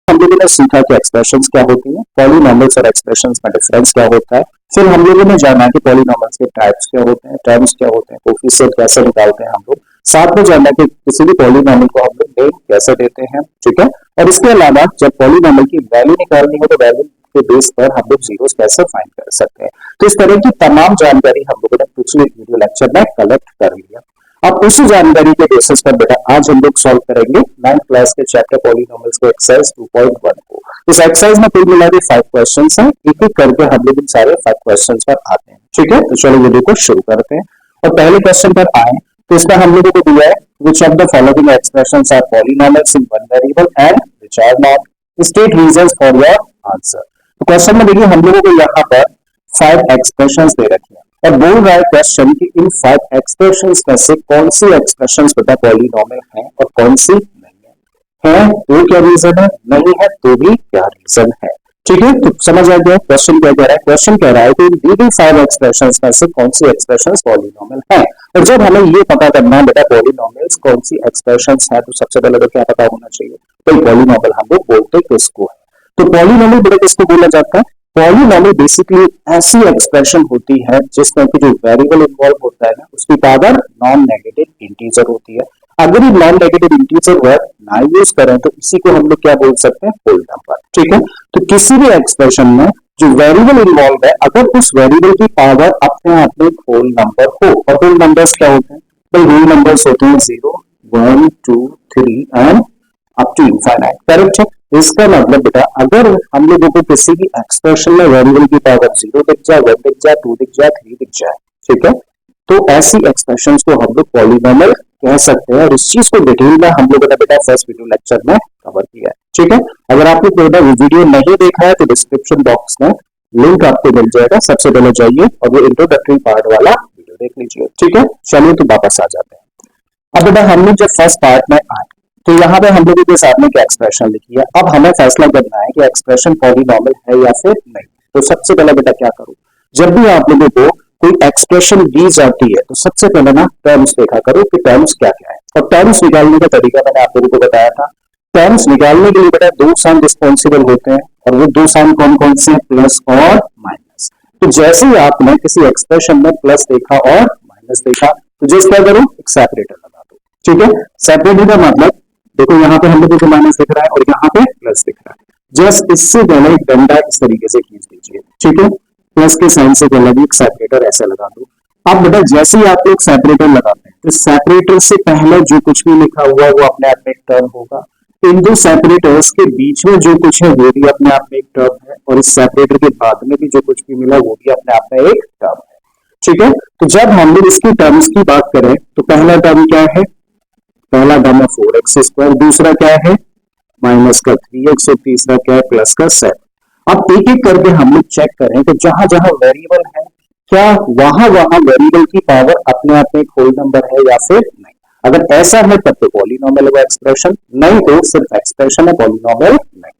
हम लोगों ने सीखा कि एक्सप्रेशंस क्या होती है, पॉलिनोमियल्स और एक्सप्रेशंस में डिफरेंस क्या होता है, फिर हम लोगों ने जाना कि पॉलिनोमियल्स के टाइप्स क्या होते हैं, टर्म्स क्या होते हैं, कोफिशिएंट कैसे निकालते हैं हम लोग, साथ में जाना कि किसी भी पॉलिनोमियल को हम लोग नेम कैसे देते हैं। ठीक है, और इसके अलावा जब पॉलिनोमियल की वैल्यू निकालनी हो तो वैल्यू के बेस पर हम लोग जीरोस कैसे फाइंड कर सकते हैं। तो इस तरह की तमाम जानकारी हम लोगों ने पिछले वीडियो लेक्चर में कलेक्ट कर लिया। अब उसी जानकारी के बेसिस पर बेटा आज हम लोग सॉल्व करेंगे 9th क्लास के चैप्टर पॉलिनोमियल्स के एक्सरसाइज 2.1 को। इस एक्सरसाइज में कुल मिला के 5 क्वेश्चंस हैं, एक एक करके हम लोग इन सारे 5 क्वेश्चंस पर आते हैं। ठीक है, तो चलो वीडियो को शुरू करते हैं और पहले क्वेश्चन पर आए तो इसमें हम लोगों को दिया है which of the following expressions are polynomials in one variable and which are not, state reasons for your answer। तो क्वेश्चन में देखिए हम लोगों को यहाँ पर 5 एक्सप्रेशंस दे रखी है और बोल रहा है क्वेश्चन कि इन 5 एक्सप्रेशंस में से कौन सी एक्सप्रेशंस बेटा पॉलिनोमियल है और कौन सी नहीं है वो क्या रीजन है, नहीं है तो भी क्या रीजन है। ठीक है, तो समझ आ गया क्वेश्चन क्या कह रहा है। क्वेश्चन कह रहा है कि इन दी गई 5 एक्सप्रेशंस में से कौन सी एक्सप्रेशंस पॉलिनोमियल है। और जब हमें ये पता करना है बेटा पॉलिनोमियल्स कौन सी एक्सप्रेशंस है तो सबसे पहले तो क्या पता होना चाहिए, तो पॉलिनोमियल हम लोग बोलते किसको है। तो पॉलिनोमियल बेटा किसको बोला जाता है, पॉलिनोमियल बेसिकली ऐसी एक्सप्रेशन होती है जिसमें कि जो वेरिएबल इन्वॉल्व होता है ना उसकी पावर नॉन नेगेटिव इंटीजर होती है। अगर ये नॉन नेगेटिव इंटीजर वर्ड ना यूज करें तो इसी को हम लोग क्या बोल सकते हैं, होल नंबर। ठीक है, तो किसी भी एक्सप्रेशन में जो वेरिएबल इन्वॉल्व है अगर उस वेरिएबल की पावर अपने आप में होल नंबर हो, और होल नंबर्स क्या होते हैं, तो होल नंबर्स होते हैं 0 1 2 3 and up to infinite. Correct है, इसका मतलब बेटा अगर हम लोगों को किसी भी एक्सप्रेशन में वेरिएबल की पावर 0 दिख जाए, 1 दिख जाए, 2 दिख जाए, 3 दिख जाए, ठीक है, तो ऐसी एक्सप्रेशंस को हम लोग पॉलिनोमियल कह सकते हैं। और इस चीज को डिटेल में हम लोगों ने बेटा फर्स्ट वीडियो लेक्चर में कवर किया है। ठीक है, अगर आपने बेटा वीडियो नहीं देखा है तो डिस्क्रिप्शन बॉक्स में लिंक आपको मिल जाएगा, सबसे पहले जाइए और वो इंट्रोडक्टरी पार्ट वाला वीडियो देख लीजिए। ठीक है, चलिए तो वापस आ जाते हैं। अब बेटा हमने जब फर्स्ट पार्ट में आए तो यहाँ पे हम लोगों के सामने क्या एक्सप्रेशन लिखी है, अब हमें फैसला करना है कि एक्सप्रेशन पॉलिनोमियल है या फिर नहीं। तो सबसे पहले बेटा क्या करूं, जब भी आप लोगों को कोई एक्सप्रेशन दी जाती है तो सबसे पहले ना टर्म्स देखा करो कि टर्म्स क्या क्या है। और टर्म्स निकालने का तरीका मैंने आप लोगों को बताया था। टर्म्स निकालने के लिए बेटा 2 साइन रिस्पॉन्सिबल होते हैं और वो 2 साइन कौन कौन से हैं, प्लस और माइनस। तो जैसे ही आपने किसी एक्सप्रेशन में प्लस देखा और माइनस देखा तो जस्ट क्या करो, एक सेपरेटर लगा दो। ठीक है, सेपरेटर का मतलब देखो यहाँ पे हम लोगों को माइनस दिख रहा है और यहाँ पे प्लस दिख रहा है, जस्ट इससे दोनों एक डंडा इस तरीके से खींच दीजिए। ठीक है, प्लस के साइन से क्या लगी, सेपरेटर ऐसे लगा दो। अब बेटा जैसे ही आप लोग सेपरेटर लगाते हैं तो सेपरेटर से पहले जो कुछ भी लिखा हुआ वो अपने आप में एक टर्म होगा, इन दो सेपरेटर्स के बीच में जो कुछ है वो भी अपने आप में एक टर्म है, और इस सेपरेटर के बाद में भी जो कुछ भी मिला वो भी अपने आप में एक टर्म है। ठीक है, तो जब हम लोग इसकी टर्म्स की बात करें तो पहला टर्म क्या है, पहला टर्म है 4x², दूसरा क्या है माइनस का 3x, और तीसरा क्या है प्लस का 7। अब एक एक करके हम लोग चेक करें तो जहां जहां वेरिएबल है क्या वहां वहां वेरिएबल की पावर अपने आप में एक होल नंबर है या फिर नहीं। अगर ऐसा है तब तो पॉलिनोमियल होगा एक्सप्रेशन, नहीं तो सिर्फ एक्सप्रेशन है, पॉलिनोमियल नहीं है।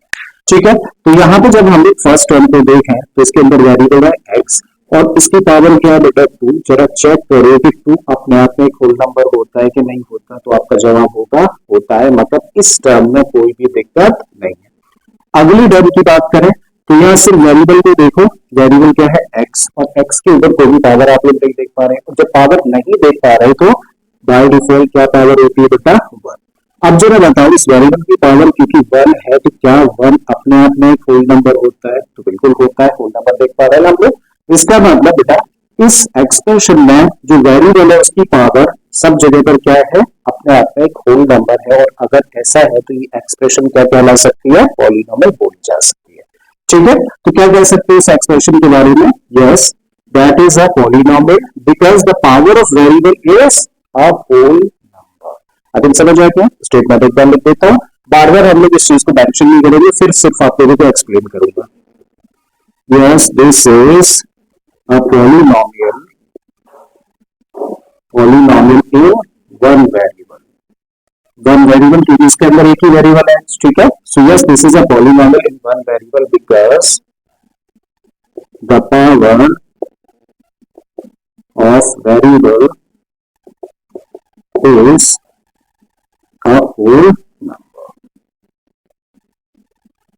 ठीक है, तो यहाँ पे जब हम लोग फर्स्ट टर्म को देखें तो इसके अंदर वेरिएबल है x और इसकी पावर क्या है बेटा 2। जरा चेक करो कि 2 अपने आप में एक होल नंबर होता है कि नहीं होता, तो आपका जवाब होगा होता है, मतलब इस टर्म में कोई भी दिक्कत नहीं है। अगली टर्म की बात करें तो यहाँ सिर्फ वेरिएबल को देखो, वेरिएबल क्या है x, और x के ऊपर कोई भी पावर आप लोग नहीं देख पा रहे हैं, और जब पावर नहीं देख पा रहे तो बाय डिफॉल्ट क्या पावर होती है बेटा 1। अब जरा बताओ इस वेरिएबल की पावर क्योंकि 1 है तो क्या 1 अपने आप में एक होल नंबर होता है, तो बिल्कुल होता है, होल नंबर देख पा रहे हैं हम लोग। इसका मतलब बेटा इस एक्सप्रेशन में जो वेरिएबल है उसकी पावर सब जगह पर क्या है, अपने आप में एक होल नंबर है, और अगर ऐसा है तो ये एक्सप्रेशन क्या कहला सकती है, पॉलिनोमियल बोली जा सकती है। ठीक है, तो क्या कह सकते हैं इस एक्सप्रेशन के बारे में, yes that is a polynomial because the power of variable is a whole number. अब समझ आया क्या, स्टेटमेंट एक बार लिख देता हूं, बार बार हम लोग इस चीज को मेंशन नहीं करेंगे, फिर सिर्फ आप लोगों को एक्सप्लेन करूंगा। Yes this is a polynomial in one variable क्योंकि इसके अंदर एक ही वेरिएबल है। ठीक है, so yes this is a polynomial in one variable because the power of variable is a whole number।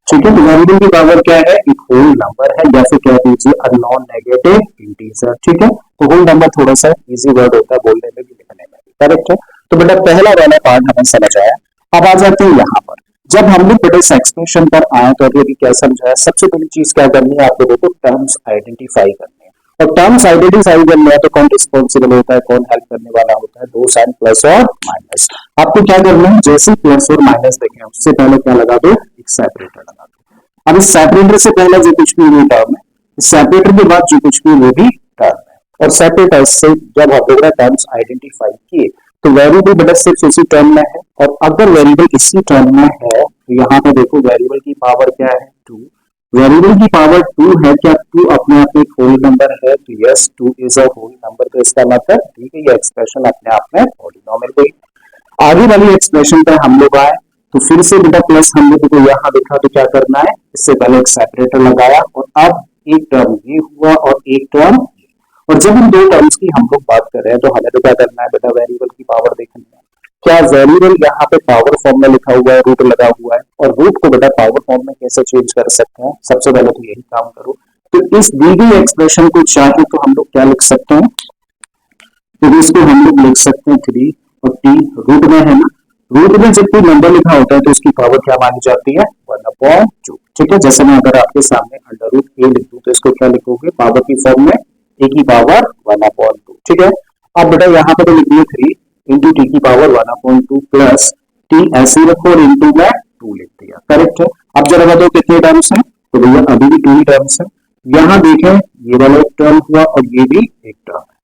ठीक है, तो वेरिएबल की पावर क्या है, एक होल नंबर है, या फिर कह दीजिए अ नॉन नेगेटिव इंटीजर। ठीक है, तो होल नंबर थोड़ा सा इजी वर्ड होता है बोलने में भी लिखने में भी, करेक्ट है। तो बेटा पहला वाला पार्ट हमें समझ आया। अब आ जाते हैं यहाँ पर, जब हम लोग बेटा इस एक्सप्रेशन पर आए तो अभी क्या समझाया, सबसे पहली चीज क्या करनी है आप लोगों को, टर्म्स आइडेंटिफाई करनी है, और टर्म्स आइडेंटिफाई करने हैं तो कौन रिस्पॉन्सिबल होता है, कौन हेल्प करने वाला होता है, दो साइन प्लस और माइनस। आपको क्या करना है, जैसे प्लस और माइनस देखें उससे पहले क्या लगा दो, एक सेपरेटर लगा दो। अब इस सेपरेटर से पहले जो कुछ भी वो टर्म है, इस सेपरेटर के बाद जो कुछ भी वो भी टर्म है, और सेपरेटर से जब हम लोग टर्म्स आइडेंटिफाई किए तो वेरिएबल बेटा सिर्फ इसी टर्म में है, और अगर वेरिएबल इसी टर्म में है तो यहाँ पे देखो वेरिएबल की पावर क्या है 2, वेरिएबल की पावर 2 है, क्या 2 अपने आप में एक होल नंबर है, तो yes 2 is a whole number, तो इसका मतलब दी गई एक्सप्रेशन अपने आप में पॉलिनोमियल हुई। आगे वाली एक्सप्रेशन पर हम लोग आए तो फिर से बेटा प्लस हम लोग को यहाँ देखा तो क्या करना है, इससे पहले एक सेपरेटर लगाया, और अब एक टर्म ये हुआ और एक टर्म, और जब हम दो टर्म्स की हम लोग बात कर रहे हैं तो हमें तो क्या करना है बेटा, वेरिएबल की पावर देखनी है। क्या वेरिएबल यहाँ पे पावर फॉर्म में लिखा हुआ है, रूट लगा हुआ है, और रूट को बेटा पावर फॉर्म में कैसे चेंज कर सकते हैं, सबसे पहले तो यही काम करो। तो इस दी गई एक्सप्रेशन को चाहे तो हम लोग क्या लिख सकते हैं, तो इसको हम लोग लिख सकते हैं 3 और t रूट में है ना, रूट में जब कोई नंबर लिखा होता है तो उसकी पावर क्या मानी जाती है 1/2। ठीक है, जैसे मैं अगर आपके सामने अंडर रूट a लिख दूं तो इसको क्या लिखोगे, पावर की फॉर्म में a की पावर 1/2। ठीक है, अब बेटा यहाँ पर तो लिख दिए 3 इंटू टी की पावर 1/2 प्लस टी ऐसे रखो और इंटू में 2 लिख दिया, करेक्ट है। अब जरा बताओ कितने टर्म्स हैं, तो भैया अभी भी 2 ही टर्म्स है। यहाँ देखें ये वाला एक टर्म हुआ और ये भी एक टर्म है,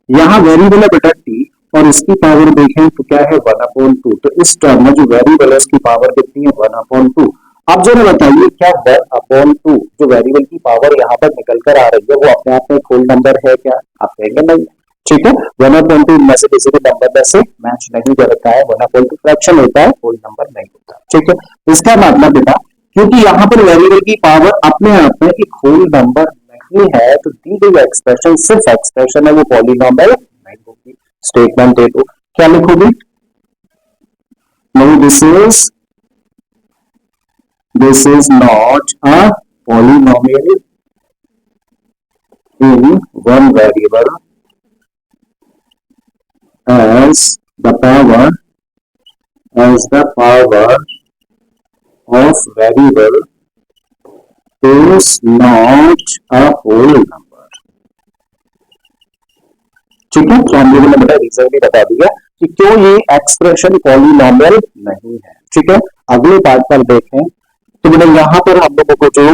यहाँ वेरिएबल है बेटा t और इसकी पावर देखें तो क्या है 1/2, तो इस टर्म में जो वेरिएबल है उसकी पावर कितनी है 1/2। अब जरा बताइए क्या 1/2 जो वेरिएबल की पावर यहाँ पर निकल कर आ रही है वो अपने आप में एक होल नंबर है क्या, आप कहेंगे नहीं। ठीक है, 1/2 में से किसी भी नंबर में से मैच नहीं करता है, 1/2 फ्रैक्शन होता है, होल नंबर नहीं होता। ठीक है, इसका मतलब बेटा क्योंकि यहाँ पर वेरिएबल की पावर अपने आप में एक होल नंबर नहीं है तो दी गई एक्सप्रेशन सिर्फ एक्सप्रेशन है, वो पॉलिनोमियल नहीं होगी। स्टेटमेंट दे दो, क्या लिखोगे, नहीं this is not a polynomial in one variable as the power of variable is not a whole number। ठीक है, तो हम लोगों ने बेटा रीजन भी बता दिया कि क्यों ये एक्सप्रेशन पॉलिनोमियल नहीं है। ठीक है, अगले पार्ट पर देखें तो बेटा यहाँ पर हम लोगों को जो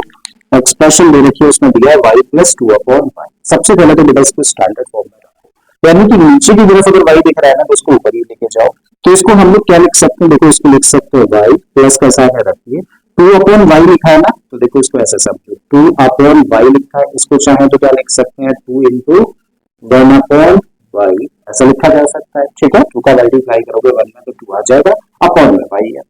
एक्सप्रेशन दे रखी है उसमें दिया है y plus two upon y. सबसे पहले तो बेटा इसको स्टैंडर्ड फॉर्म में रखो, यानी कि नीचे की तरफ अगर y दिख रहा है ना तो उसको ऊपर ही लेके जाओ। तो इसको हम लोग क्या लिख सकते हैं, देखो इसको लिख सकते हो y प्लस का साइन है रखिए, टू अपॉन वाई लिखा है ना, तो देखो इसको ऐसे समझो, टू अपॉन वाई लिखा है, इसको चाहे तो क्या लिख सकते हैं, two into one upon y, ऐसा लिखा जा सकता है। ठीक है, टू का मल्टीप्लाई करोगे वन में तो टू आ जाएगा, अपॉन में वाई है।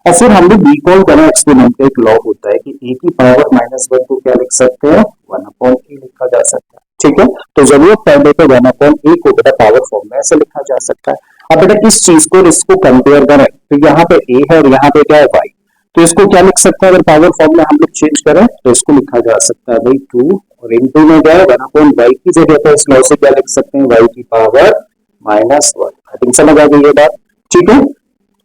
और फिर हम लोग रिकॉल करें एक्सपेरिमेंट का एक लॉ होता है कि ए की पावर माइनस वन को क्या लिख सकते हैं, वन अपॉन ए लिखा जा सकता है। ठीक है, तो जरूरत पड़ने पे वन अपॉन ए को बेटा पावर फॉर्म में ऐसे लिखा जा सकता है। अब बेटा इस चीज को इसको कंपेयर करें तो यहाँ पे ए है और यहाँ पे क्या है वाई, तो इसको क्या लिख सकते हैं, अगर पावर फॉर्म में हम लोग चेंज करें तो इसको लिखा जा सकता है भाई टू, और इनटू में क्या है वन अपॉन वाई की जगह पर इस लॉ से क्या लिख सकते हैं, वाई की power minus one. I think समझ आ गई ये बात। ठीक है,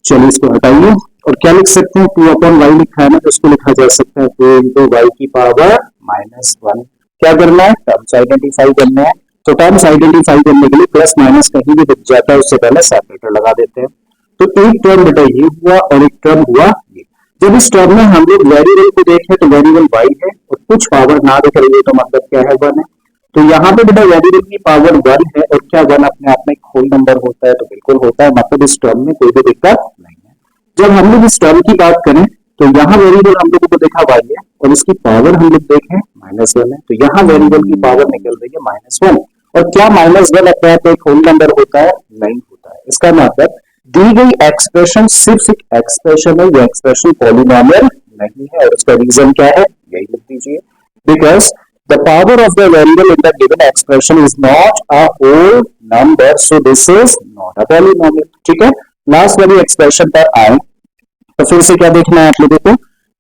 चलिए इसको हटाइए और क्या लिख सकते हैं, टू अपॉन वाई लिखा है ना, तो इसको लिखा जा सकता है टू इंटू वाई की पावर माइनस वन। क्या करना है, टर्म्स आइडेंटिफाई करना है। तो टर्म्स आइडेंटिफाई करने के लिए प्लस माइनस कहीं भी दिख जाता है उससे पहले सेपरेटर लगा देते हैं। तो एक टर्म बेटा ये हुआ और एक टर्म हुआ ये। जब इस टर्म में हम लोग वेरिएबल को देखें तो वेरिएबल y है और कुछ पावर ना दिख रही है तो मतलब क्या है, वन है। तो यहाँ पे बेटा वेरिएबल की पावर वन है और क्या वन अपने आप में एक होल नंबर होता है, तो बिल्कुल होता है, मतलब इस टर्म में कोई भी दिक्कत नहीं है। जब हम लोग इस टर्म की बात करें तो यहाँ वेरिएबल हम लोगों को देखा y है और इसकी पावर हम लोग देखें माइनस वन है, तो यहाँ वेरिएबल की पावर निकल रही है माइनस वन। और क्या माइनस वन अपने आप में एक होल नंबर होता है, नहीं होता है। इसका मतलब दी गई एक्सप्रेशन सिर्फ एक एक्सप्रेशन है, ये एक्सप्रेशन पॉलिनोमियल नहीं है। और उसका रीजन क्या है, यही लिख दीजिए, because the power of the variable in the given expression is not a whole number, so this is not a polynomial. ठीक है, लास्ट वाली एक्सप्रेशन पर आए तो फिर से क्या देखना है आप लोगों को,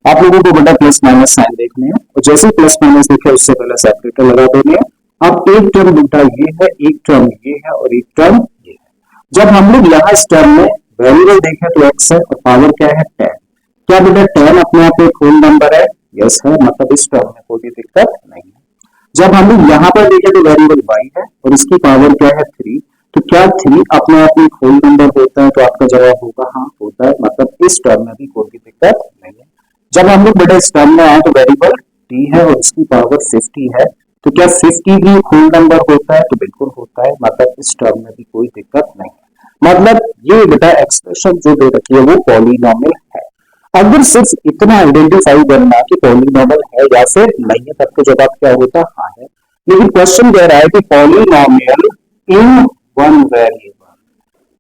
आप लोगों को बेटा प्लस माइनस साइन देखने हैं और जैसे प्लस माइनस देखे उससे पहले सेपरेटर लगा देंगे। अब एक टर्म बेटा ये है, एक टर्म ये है और एक टर्म ये है। जब हम लोग यहाँ इस टर्म में वेरिएबल देखें तो x है और पावर क्या है 10। क्या बेटा 10 अपने आप एक होल नंबर है, यस है, मतलब इस टर्म में कोई भी दिक्कत नहीं है। जब हम लोग यहाँ पर देखें तो वेरिएबल y है और इसकी पावर क्या है 3, तो क्या 3 अपने आप में होल नंबर होता है, तो आपका जवाब होगा हाँ होता है, मतलब इस टर्म में भी कोई भी दिक्कत नहीं है। जब हम लोग बेटा इस टर्म में आए तो वेरिएबल t है और इसकी पावर 50 है, तो क्या 50 भी होल नंबर होता है, तो बिल्कुल होता है, मतलब इस टर्म में भी कोई दिक्कत नहीं है। मतलब ये बेटा एक्सप्रेशन जो दे रखी है वो पॉलिनोमियल है। अगर सिर्फ इतना आइडेंटिफाई करना कि पॉलिनोमियल है या फिर नहीं है, तब तो जवाब क्या होता है, हाँ है। लेकिन क्वेश्चन कह रहा है कि पॉलिनोमियल इन वन वेरिएबल।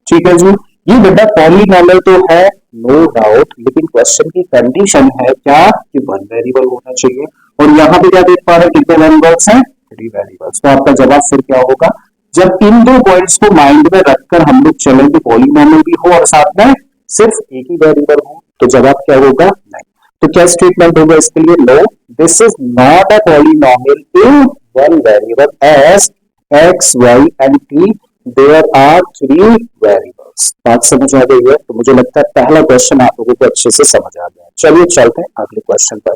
ठीक है जी, ये बेटा पॉलिनोमियल तो है नो डाउट, लेकिन क्वेश्चन की कंडीशन है क्या कि वन वेरिएबल होना चाहिए। और यहाँ पे क्या देख पा रहे हैं, कितने वेरिएबल्स हैं, 3 वेरिएबल्स। तो आपका जवाब फिर क्या होगा, जब इन दो पॉइंट्स को माइंड में रखकर हम लोग चलें तो पॉलिनोमियल भी हो और साथ में सिर्फ एक ही वेरिएबल हो, तो जवाब क्या होगा, नहीं। तो क्या स्टेटमेंट होगा इसके लिए, no this is not a polynomial in one variable as x, y and t there are 3 variables. बात समझ आ गई है, तो मुझे लगता है पहला क्वेश्चन आप लोगों को अच्छे से समझ आ गया। चलिए चलते हैं अगले क्वेश्चन पर।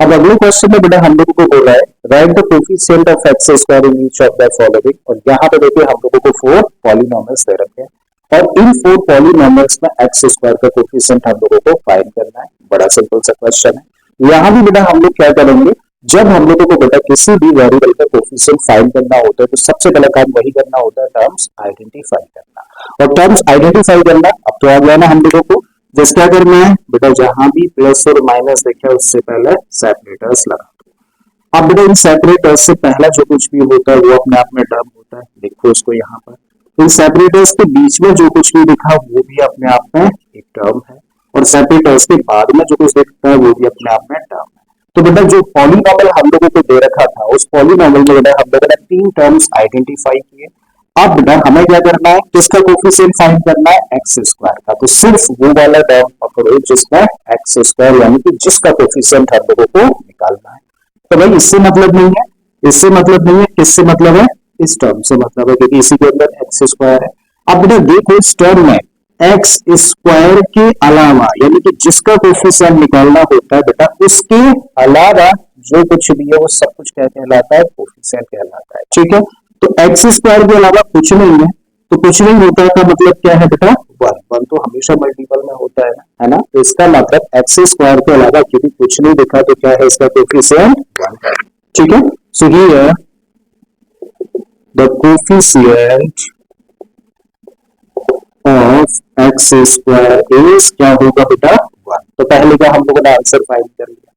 अब अगले क्वेश्चन में बेटा हम लोगों को बोला है right the coefficient of x square in each of the following, और यहाँ पे देखिए हम लोगों को 4 पॉलिनोमियल्स दे रखे हैं और इन 4 पॉलिनोमियल्स में एक्स स्क्वायर का कोफिशिएंट हम लोगों को फाइंड करना है। बड़ा सिंपल सा क्वेश्चन है। यहाँ भी बेटा हम लोग क्या करेंगे, जब हम लोगों को बेटा किसी भी वेरिएबल का कोफिशिएंट फाइंड करना होता है तो सबसे पहला काम वही करना होता है, टर्म्स आइडेंटिफाई करना। और टर्म्स आइडेंटिफाई करना अब तो आ गया ना हम लोगों को, जिस क्या करना है बेटा, जहां भी प्लस और माइनस देखे उससे पहले सेपरेटर्स लगा दो। अब बेटा इन सेपरेटर्स से पहला जो कुछ भी होता है वो अपने आप में टर्म होता है, देखो इसको यहाँ पर। इन सेपरेटर्स के बीच में जो कुछ भी दिखा वो भी अपने आप में एक टर्म है और सेपरेटर्स के बाद में जो कुछ दिखता है वो भी अपने आप में टर्म है। तो बेटा जो पॉलिनोमियल हम लोगों को दे रखा था उस पॉलिनोमियल में बेटा हम लोगों ने 3 टर्म्स आइडेंटिफाई किए। अब बेटा हमें क्या करना है, किसका कोफिशिएंट फाइंड करना है, एक्स स्क्वायर का। तो सिर्फ वो वाला टर्म पकड़ो जिसमें एक्स स्क्वायर यानी कि जिसका कोफिशिएंट हम लोगों को निकालना है। तो भाई इससे मतलब नहीं है, इससे मतलब नहीं है, किससे मतलब है, इस टर्म से मतलब है, क्योंकि इसी के अंदर एक्स स्क्वायर है। अब बेटा देखो इस टर्म में एक्स स्क्वायर के अलावा यानी कि जिसका कोफिशिएंट निकालना होता है बेटा, उसके अलावा जो कुछ भी है वो सब कुछ क्या कहलाता है, कोफिशिएंट कहलाता है। ठीक है, तो एक्स स्क्वायर के अलावा कुछ नहीं है, तो कुछ नहीं होता का मतलब क्या है बेटा, वन। वन तो हमेशा मल्टीपल में होता है ना। तो इसका मतलब एक्स स्क्वायर के अलावा क्योंकि कुछ नहीं दिखा तो क्या है इसका कोफिशिएंट वन है। ठीक है, so here the coefficient of x square is क्या होगा बेटा, वन। तो पहले का हम लोगों ने आंसर फाइंड कर लिया।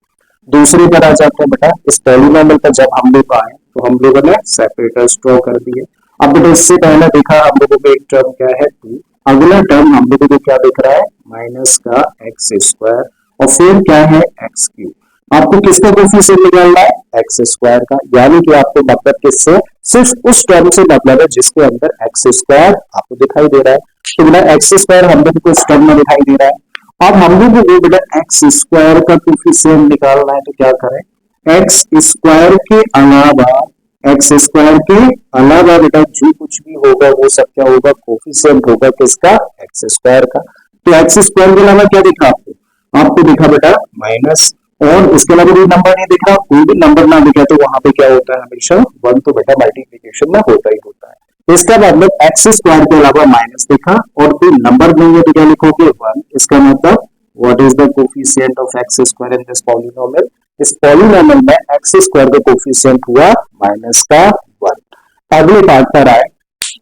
दूसरे पर आ जाते हैं बेटा, इस पॉलिनोमियल पर जब हम लोग आए तो हम लोगों ने सेपरेटर्स ड्रॉ कर दिए। अब बेटा इससे पहले देखा हम लोगों को एक टर्म क्या है, टू। अगला टर्म हम लोगों को क्या दिख रहा है, माइनस का एक्स स्क्वायर, और फिर क्या है एक्स क्यूब। आपको किसका कोफिशिएंट निकालना है, एक्स स्क्वायर का, यानी कि आपको मतलब किससे, सिर्फ उस टर्म से मतलब है जिसके अंदर एक्स स्क्वायर आपको दिखाई दे रहा है। तो बेटा एक्स स्क्वायर हम लोग को इस टर्म में दिखाई दे रहा है। अब हम लोग को बेटा एक्स स्क्वायर का कोफिशिएंट निकालना है, तो क्या करें, एक्स स्क्वायर के अलावा, एक्स स्क्वायर के अलावा बेटा जो कुछ भी होगा वो सब क्या होगा, कोफिशिएंट होगा किसका, एक्स स्क्वायर का। तो एक्स स्क्वायर के अलावा क्या दिखा आपको, आपको दिखा बेटा माइनस, और इसके अलावा कोई नंबर नहीं दिख रहा, कोई भी नंबर ना दिखे तो वहां पे क्या होता है हमेशा वन, तो बेटा मल्टीप्लिकेशन में होता ही होता है। इसका मतलब एक्स स्क्वायर के अलावा माइनस दिखा और कोई नंबर नहीं है तो क्या लिखोगे, वन। इसका मतलब what is the coefficient of x square in this polynomial, इस पॉलिनोमियल में एक्स स्क्वायर का कोफिशिएंट हुआ माइनस का वन। अगले पार्ट पर आए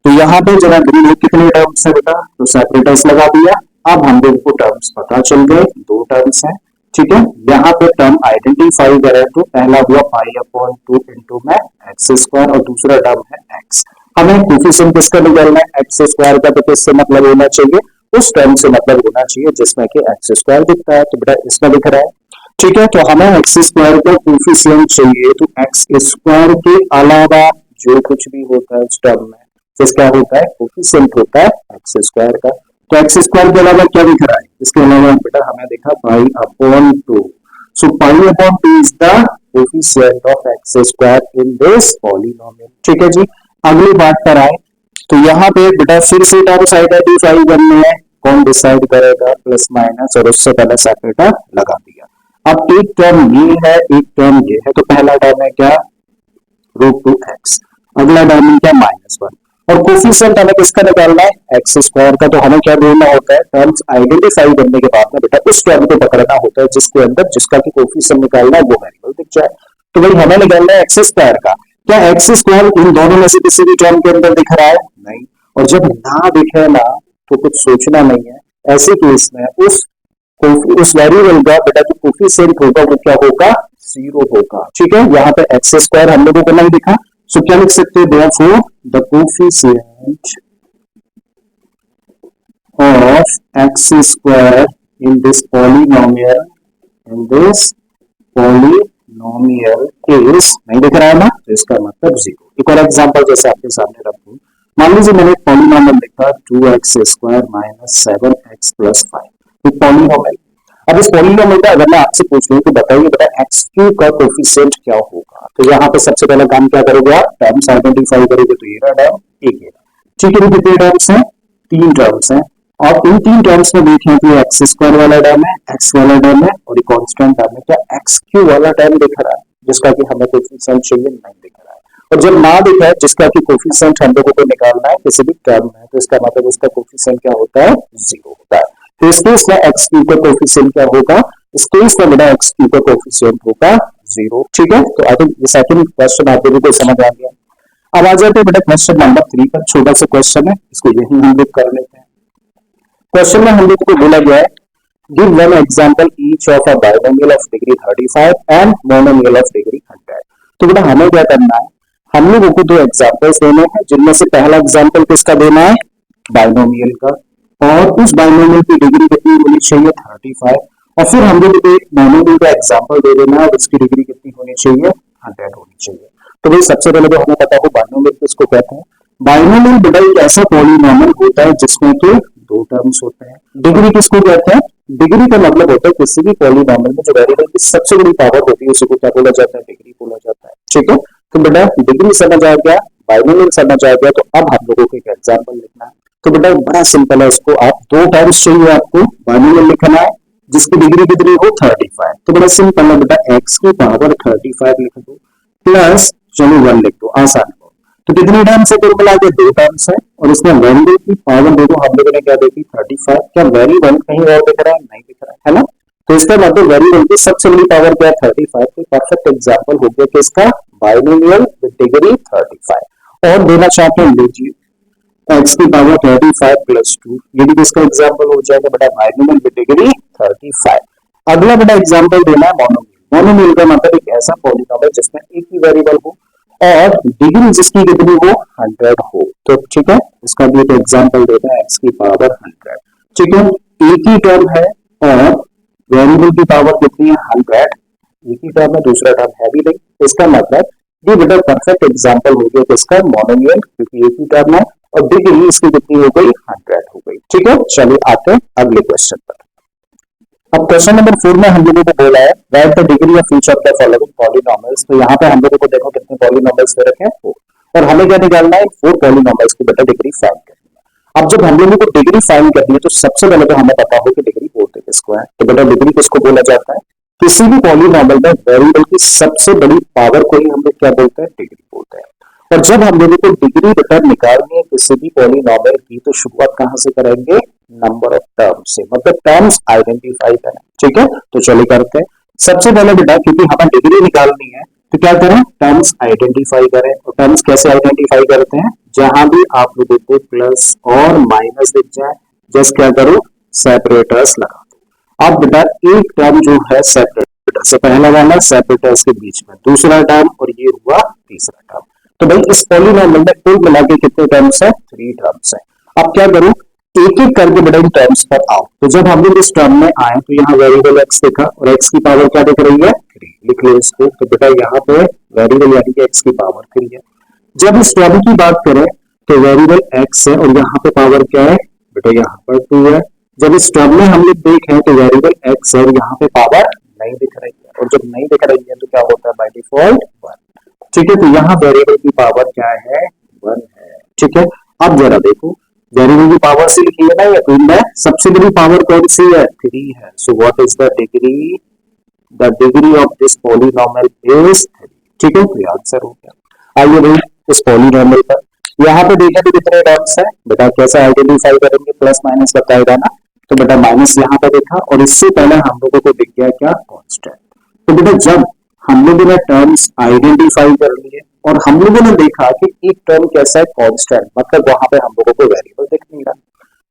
तो यहाँ पे जरा ग्रीन कितने टर्म्स है बेटा, तो सेपरेटर्स लगा दिया। अब हम लोग को टर्म्स पता चल गए, दो टर्म्स हैं। ठीक है, यहाँ पे टर्म आइडेंटिफाई करें तो पहला हुआ पाई अपॉन टू इंटू में एक्स स्क्वायर, और दूसरा टर्म है एक्स। हमें कोफिशिएंट किसका निकालना है, एक्स स्क्वायर का, तो किससे मतलब होना चाहिए, उस टर्म से मतलब होना चाहिए जिसमें कि एक्स स्क्वायर दिखता है, तो बेटा इसमें दिख रहा है। ठीक है, तो हमें एक्स स्क्वायर का कोफिशिएंट चाहिए, तो एक्स स्क्वायर के अलावा जो कुछ भी होता है उस टर्म में किसका होता है, कोफिशिएंट होता है एक्स स्क्वायर का। तो एक्स स्क्वायर के अलावा क्या दिख रहा है, इसके अलावा बेटा हमें देखा pi upon two, so pi upon two is the coefficient of x square in this polynomial. ठीक है जी, अगली बात पर आए तो यहाँ पे बेटा फिर से टर्म्स आइडेंटिफाई करने हैं, कौन डिसाइड करेगा, प्लस माइनस, और उससे पहले सेपरेटर लगा दिया। अब एक टर्म ये है, एक टर्म ये है, तो पहला टर्म है क्या, रूट टू एक्स, अगला टर्म है क्या, माइनस वन, और कोफिशिएंट हमें किसका निकालना है, एक्स स्क्वायर का। तो हमें क्या ढूंढना होता है, टर्म्स आइडेंटिफाई करने के बाद में बेटा उस टर्म को पकड़ना होता है जिसके अंदर जिसका की कोफिशिएंट निकालना है वो वेरिएबल दिख जाए। तो भाई हमें निकालना है एक्स स्क्वायर का, क्या एक्स स्क्वायर इन दोनों में से किसी भी टर्म के अंदर दिख रहा है, नहीं, और जब ना दिखे ना तो कुछ सोचना नहीं है, ऐसे केस में उस वेरिएबल का बेटा जो कोफिशिएंट होगा वो क्या होगा, जीरो होगा। ठीक है, यहाँ पे एक्स स्क्वायर हम लोगों को नहीं दिखा, सो क्या लिख सकते हैं, therefore the coefficient of x square in this polynomial is नहीं दिख रहा है ना, तो इसका मतलब जीरो। एक और एग्जांपल जैसे आपके सामने रखूं, मान लीजिए मैंने एक पॉलिनोमियल लिखा 2x square minus 7x plus 5, एक पॉलिनोमियल। अब इस पॉलिनोमियल का अगर मैं आपसे पूछ लूं तो बताइए बेटा एक्स क्यूब का कोफिशिएंट क्या होगा, तो यहाँ पे सबसे पहला काम क्या करोगे आप, टर्म्स आइडेंटिफाई करोगे, तो ये रहा टर्म, एक ये। ठीक है, कितने टर्म्स हैं, तीन टर्म्स हैं, और इन तीन टर्म्स में देखें तो एक्स स्क्वायर वाला टर्म है, एक्स वाला टर्म है, और एक कांस्टेंट टर्म है, क्या एक्स क्यूब वाला टर्म दिख रहा है जिसका कि हमें कोफिशिएंट चाहिए, नहीं दिख रहा है। और जब ना दिखा है जिसका कि कोफिशिएंट हम लोगों को निकालना है किसी भी टर्म में, तो इसका मतलब उसका कोफिशिएंट क्या होता है, जीरो होता है। तो इस केस में एक्स क्यूब का कोफिशिएंट क्या होगा, इस केस में बेटा एक्स क्यूब का कोफिशिएंट होगा जीरो। ठीक है, तो आई थिंक ये सेकंड क्वेश्चन आप लोगों को समझ आ गया। अब आ जाते हैं बेटा क्वेश्चन नंबर 3 पर, छोटा सा क्वेश्चन है, इसको यही हम लोग कर लेते हैं। क्वेश्चन में हम लोग को बोला गया है, give one example each of a binomial of degree 35 and monomial of degree 100। तो बेटा हमें क्या करना है, हम लोगों को दो एग्जांपल्स देने हैं, जिनमें से पहला एग्जांपल किसका देना है, बाइनोमियल का, और उस बाइनोमियल की डिग्री कितनी होनी चाहिए, 35, और फिर हम लोग एक मोनोमियल का एग्जांपल दे देना है, उसकी डिग्री कितनी होनी चाहिए, 100 होनी चाहिए। तो भाई सबसे पहले तो हमें पता हो बाइनोमियल किसको कहते हैं। बाइनोमियल बेटा एक ऐसा पॉलिनोमियल होता है जिसमें के दो टर्म्स होते हैं। डिग्री किसको कहते हैं, डिग्री का मतलब होता है किसी भी पॉलिनोमियल में जो वेरिएबल की सबसे बड़ी पावर होती है उसी को क्या बोला जाता है, डिग्री बोला जाता है। ठीक है, तो बेटा डिग्री समझ आ गया, बाइनोमियल समझ आ गया, तो अब हम लोगों को एक एग्जांपल लिखना है। तो बेटा बड़ा सिंपल है, इसको आप दो टर्म्स चाहिए, आपको बाइनोमियल लिखना है जिसकी डिग्री कितनी हो, 35। तो बड़ा सिंपल है बेटा, x की पावर 35 लिख दो, प्लस चलो 1 लिख दो, आसान हो। तो कितने टर्म्स है? कुल मिला के 2 टर्म्स है और इसमें वेरिएबल की पावर देखो हम लोगों ने क्या देखी 35। क्या वेरिएबल कहीं और दिख रहा है? नहीं दिख रहा है ना। तो इसका मतलब वेरिएबल की सबसे बड़ी पावर क्या है? 35। तो परफेक्ट एग्जांपल हो गया कि इसका बाइनोमियल विद डिग्री 35। और देना चाहते हैं लीजिए x की पावर 35 प्लस 2, ये भी इसका एग्जांपल हो जाएगा बेटा बाइनोमियल विद डिग्री 35। अगला बेटा एग्जांपल देना है मोनोमियल। मोनोमियल का मतलब एक ऐसा पॉलीनॉमियल जिसमें एक ही वेरिएबल हो और डिग्री जिसकी कितनी हो 100 हो। तो ठीक है, इसका भी एक एग्जांपल देते हैं x की पावर 100। ठीक है, एक ही टर्म है और वेरिएबल की पावर कितनी है 100। एक ही टर्म है, दूसरा टर्म है भी नहीं। इसका मतलब ये बेटा परफेक्ट एग्जांपल हो गया इसका मोनोमियल, क्योंकि एक ही टर्म है और डिग्री इसकी कितनी हो गई 100 हो गई। ठीक है, चलिए आते हैं अगले क्वेश्चन पर। अब क्वेश्चन नंबर 4 में हम लोगों को बोला है right the degree of each of the following polynomials. तो यहाँ पे हम लोगों को देखो कितने पॉलीनॉमियल्स दे रखे हैं 4 और हमें क्या निकालना है 4 पॉलीनॉमियल्स की बेटा डिग्री फाइंड करनी है। अब जब हम लोगों को डिग्री फाइंड करनी है तो सबसे पहले तो हमें पता हो कि डिग्री बोलते किसको है। तो बेटा डिग्री किसको बोला जाता है? किसी भी पॉलीनॉमियल में वेरिएबल की सबसे बड़ी पावर को ही हम लोग क्या बोलते हैं? डिग्री बोलते हैं। और जब हम लोगों को डिग्री बेटा निकालनी है किसी भी पॉलीनॉमियल की तो शुरुआत कहां से करेंगे? नंबर ऑफ टर्म्स से, मतलब टर्म्स आइडेंटिफाई करें। ठीक है, तो चलिए करते हैं। सबसे पहले बेटा क्योंकि हमें डिग्री निकालनी है तो क्या करें? टर्म्स आइडेंटिफाई करें। और टर्म्स कैसे आइडेंटिफाई करते हैं? जहां भी आप लोगों को प्लस और माइनस दिख जाए जस्ट क्या करो? सेपरेटर्स लगा दो। अब बेटा एक टर्म जो है सेपरेटर से पहला वाला सेपरेटर्स के बीच में, दूसरा टर्म और ये हुआ तीसरा टर्म। तो भाई इस पॉलीनॉमियल में कुल मिला के कितने टर्म्स है? 3 टर्म्स है। अब क्या करूं? एक एक करके बेटा इन टर्म्स पर आओ। तो जब हम लोग इस टर्म में आए तो यहाँ वेरिएबल x देखा और x की पावर क्या दिख रही है? 3। लिख लो इसको। तो बेटा यहाँ पे वेरिएबल यानी कि x की पावर 3 है। जब इस टर्म की बात करें तो वेरिएबल x है और यहाँ पे पावर क्या है? बेटा यहाँ पर 2 है। जब इस टर्म में हम लोग देखें तो वेरिएबल x है और यहाँ पे पावर नहीं दिख रही है और जब नहीं दिख रही है तो क्या होता है? By default 1। ठीक है, तो यहाँ वेरिएबल की पावर क्या है? 1 है। ठीक है, अब जरा देखो वेरिएबल की पावर से लिखी है ना या 2 में सबसे बड़ी पावर कौन सी है? 3 है। सो what is the degree? The degree of this polynomial is 3। ठीक है, तो ये आंसर हो गया। आइए भाई इस पॉलीनॉमियल पर यहाँ पे देखें तो कितने टर्म्स है? बेटा कैसे आइडेंटिफाई करेंगे? प्लस माइनस बताएगा ना। तो बेटा माइनस यहाँ पे देखा और इससे पहले हम लोगों को दिख गया क्या? कांस्टेंट। तो बेटा जब हम लोगों ने टर्म्स आइडेंटिफाई कर लिए और हम लोगों ने देखा कि एक टर्म कैसा है? कांस्टेंट, मतलब वहां पे हम लोगों को वेरिएबल दिख नहीं रहा।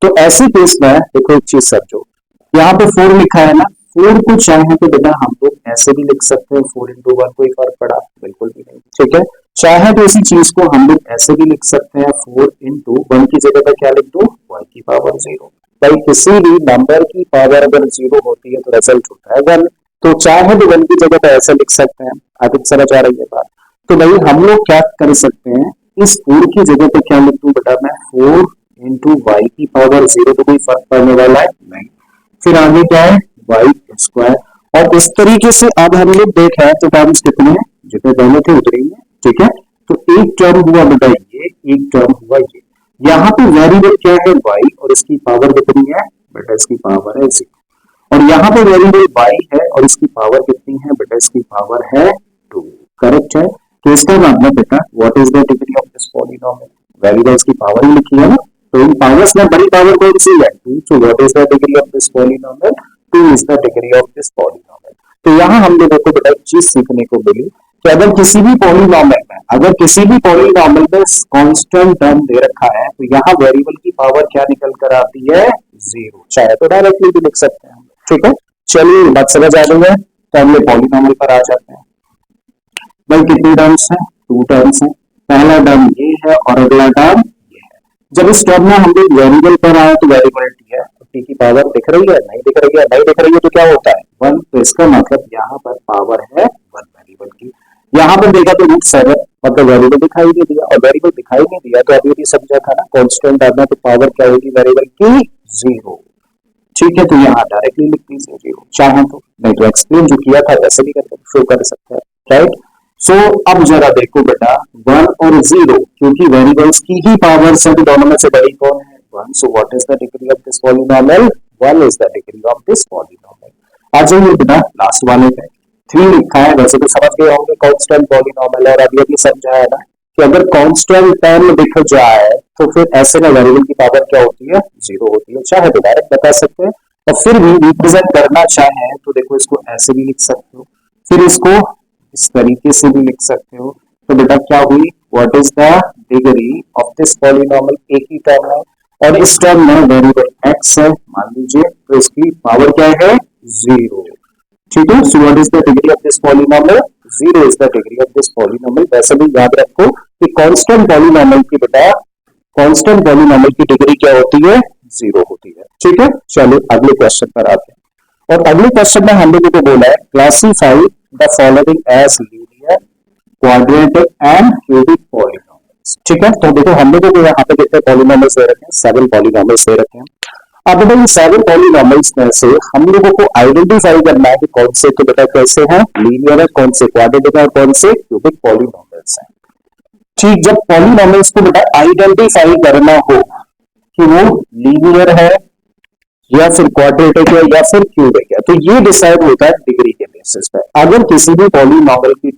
तो ऐसे केस में देखो एक चीज समझो, यहाँ पे 4 लिखा है ना, 4 को चाहे तो बेटा हम लोग ऐसे भी लिख सकते हैं 4 into 1, कोई फर्क पड़ा? बिल्कुल भी नहीं। ठीक है, चाहे तो इसी चीज को हम लोग ऐसे भी लिख सकते हैं 4 into 1 की जगह पर क्या लिख दो? 1 की पावर 0। भाई किसी भी नंबर की पावर अगर 0 होती है तो रिजल्ट होता है 1। तो चाहे तो 1 की जगह पर ऐसे लिख सकते हैं। आगे समझ आ रही है बात? तो भाई हम लोग क्या कर सकते हैं? इस 4 की जगह पर क्या लिख दूं बेटा मैं? 4 into y की पावर 0, तो कोई फर्क पड़ने वाला है नहीं। फिर आगे क्या है? y square. और इस तरीके से अब हम लोग देखें तो टर्म्स कितने हैं? जितने पहले थे उतने ही है। ठीक है, तो एक टर्म हुआ बेटा ये, एक टर्म हुआ ये। यहाँ पे वेरिएबल क्या है? y और इसकी पावर कितनी है? बेटा इसकी पावर है 0। और यहाँ पे वेरिएबल y है और इसकी पावर कितनी है? बेटा इसकी पावर है 2। करेक्ट है। तो इसका मतलब बेटा what is the degree of this polynomial? Variables की पावर ही लिखी है ना, तो इन पावर्स में बड़ी पावर कौन सी है? 2। सो what is the degree of this polynomial? 2 is the degree of this polynomial. तो यहाँ हम लोगों को बेटा एक चीज सीखने को मिली कि अगर किसी भी पॉलीनॉमियल में कांस्टेंट टर्म दे रखा है तो यहाँ वेरिएबल की पावर क्या निकल कर आती है? 0। चाहे तो डायरेक्टली भी लिख सकते हैं। ठीक है, चलिए बात समझ आ रही है। तो हम लोग पॉलीनॉमियल पर आ जाते हैं। भाई कितनी टर्म्स है? 2 टर्म्स है। पहला टर्म ये है और अगला टर्म ये है। जब इस टर्म में हम लोग वेरिएबल पर आए तो वेरिएबल टी है, टी की पावर दिख रही है? नहीं दिख रही है। नहीं दिख रही है तो क्या होता है? 1। तो इसका मतलब यहाँ पर पावर है 1 वेरिएबल की। यहाँ पर देखा तो √7, मतलब वेरिएबल दिखाई नहीं दिया और वेरिएबल दिखाई नहीं दिया तो अभी भी समझा था ना कांस्टेंट टर्म तो पावर क्या होगी वेरिएबल की? 0। ठीक है, तो यहाँ डायरेक्टली लिख दीजिए 0, चाहे तो। नहीं तो एक्सप्लेन जो किया था वैसे भी करके शो कर सकते हैं। राइट। सो अब जरा देखो बेटा 1 और 0, क्योंकि वेरिएबल्स की ही पावर से दोनों में से बड़ी कौन है? 1। So what is the degree of this polynomial? 1 is the degree of this polynomial. आ जाइए बेटा लास्ट वाले पे। 3 लिखा है, वैसे तो समझ गए होंगे कांस्टेंट पॉलीनॉमियल और अभी अभी समझाया ना। कि अगर कांस्टेंट टर्म दिख जाए तो फिर ऐसे में वेरिएबल की पावर क्या होती है, जीरो होती है। चाहे तो डायरेक्ट बता सकते हैं और फिर भी रिप्रेजेंट करना चाहे तो देखो इसको ऐसे भी लिख सकते हो, फिर इसको इस तरीके से भी लिख सकते हो। तो बेटा क्या हुई, what is the degree of this polynomial, एक ही टर्म है और इस टर्म में वेरिएबल एक्स है मान लीजिए, तो इसकी पावर क्या है, जीरो। ठीक है, सो what is the degree of this polynomial, zero is the degree of this polynomial. वैसे भी याद रखो कि कांस्टेंट पॉलिनॉमियल की बेटा कांस्टेंट पॉलिनॉमियल की डिग्री क्या होती है, जीरो होती है। ठीक है, चलो अगले क्वेश्चन पर आते हैं। और अगले क्वेश्चन में हम लोगों को बोला है classify the following as linear, quadratic and cubic polynomials. ठीक है, तो देखो हम लोगों को यहाँ पे कितने पॉलिनॉमियल्स दे रखे हैं, 7 पॉलिनॉमियल्स दे रखे हैं। अब बेटा इन 7 पॉलिनॉमियल्स में से हम लोगों को आइडेंटिफाई करना है कि कौन से तो बेटा कैसे हैं, लीनियर है, कौन से क्वाड्रेटिक है और कौन से क्यूबिक पॉलिनॉमियल्स हैं। ठीक, जब पॉलिनॉमियल्स को बेटा आइडेंटिफाई करना हो कि वो लीनियर है या फिर क्वाड्रेटिक है या फिर क्यूबिक है, तो ये डिसाइड होता है डिग्री के बेसिस पे। अगर किसी भी पॉलिनॉमियल की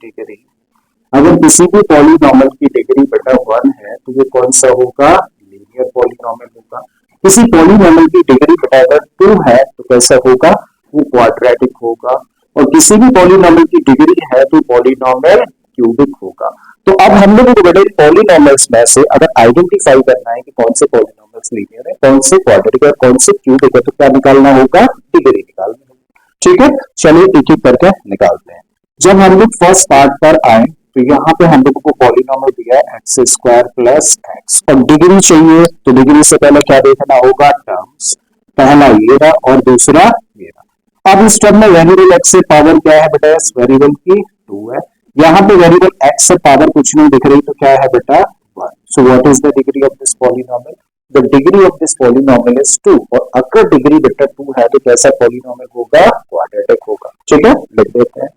डिग्री बेटा 1 है तो ये कौन सा होगा, लीनियर पॉलिनॉमियल होगा। किसी पॉलिनॉमियल की डिग्री बेटा अगर 2 है तो कैसा होगा, वो क्वाड्रेटिक होगा। और किसी भी पॉलिनॉमियल की डिग्री है तो पॉलिनॉमियल क्यूबिक होगा। तो अब हम लोगों को बेटा पॉलिनॉमियल्स में से अगर आइडेंटिफाई करना है कि कौन से पॉलिनॉमियल्स लीनियर है, कौन से क्वाड्रेटिक है, कौन से क्यूबिक है, तो क्या निकालना होगा, डिग्री निकालनी होगी। ठीक है, चलिए एक एक करके निकालते हैं। जब हम लोग फर्स्ट पार्ट पर आए तो यहाँ पे हम लोगों को पॉलिनॉमियल दिया है एक्स स्क्वायर प्लस एक्स और डिग्री चाहिए, तो डिग्री से पहले क्या देखना होगा, टर्म्स। पहला ये रहा और दूसरा ये रहा। अब इस टर्म में वेरिएबल एक्स से पावर क्या है बेटा, इस वेरिएबल की 2 है। यहाँ पे वेरिएबल एक्स से पावर कुछ नहीं दिख रही तो क्या है बेटा 1। So what is the degree of this polynomial, the degree of this polynomial is 2। और अगर डिग्री बेटा 2 है तो कैसा पॉलिनॉमियल होगा, क्वाड्रेटिक होगा। ठीक है, लिख देते हैं,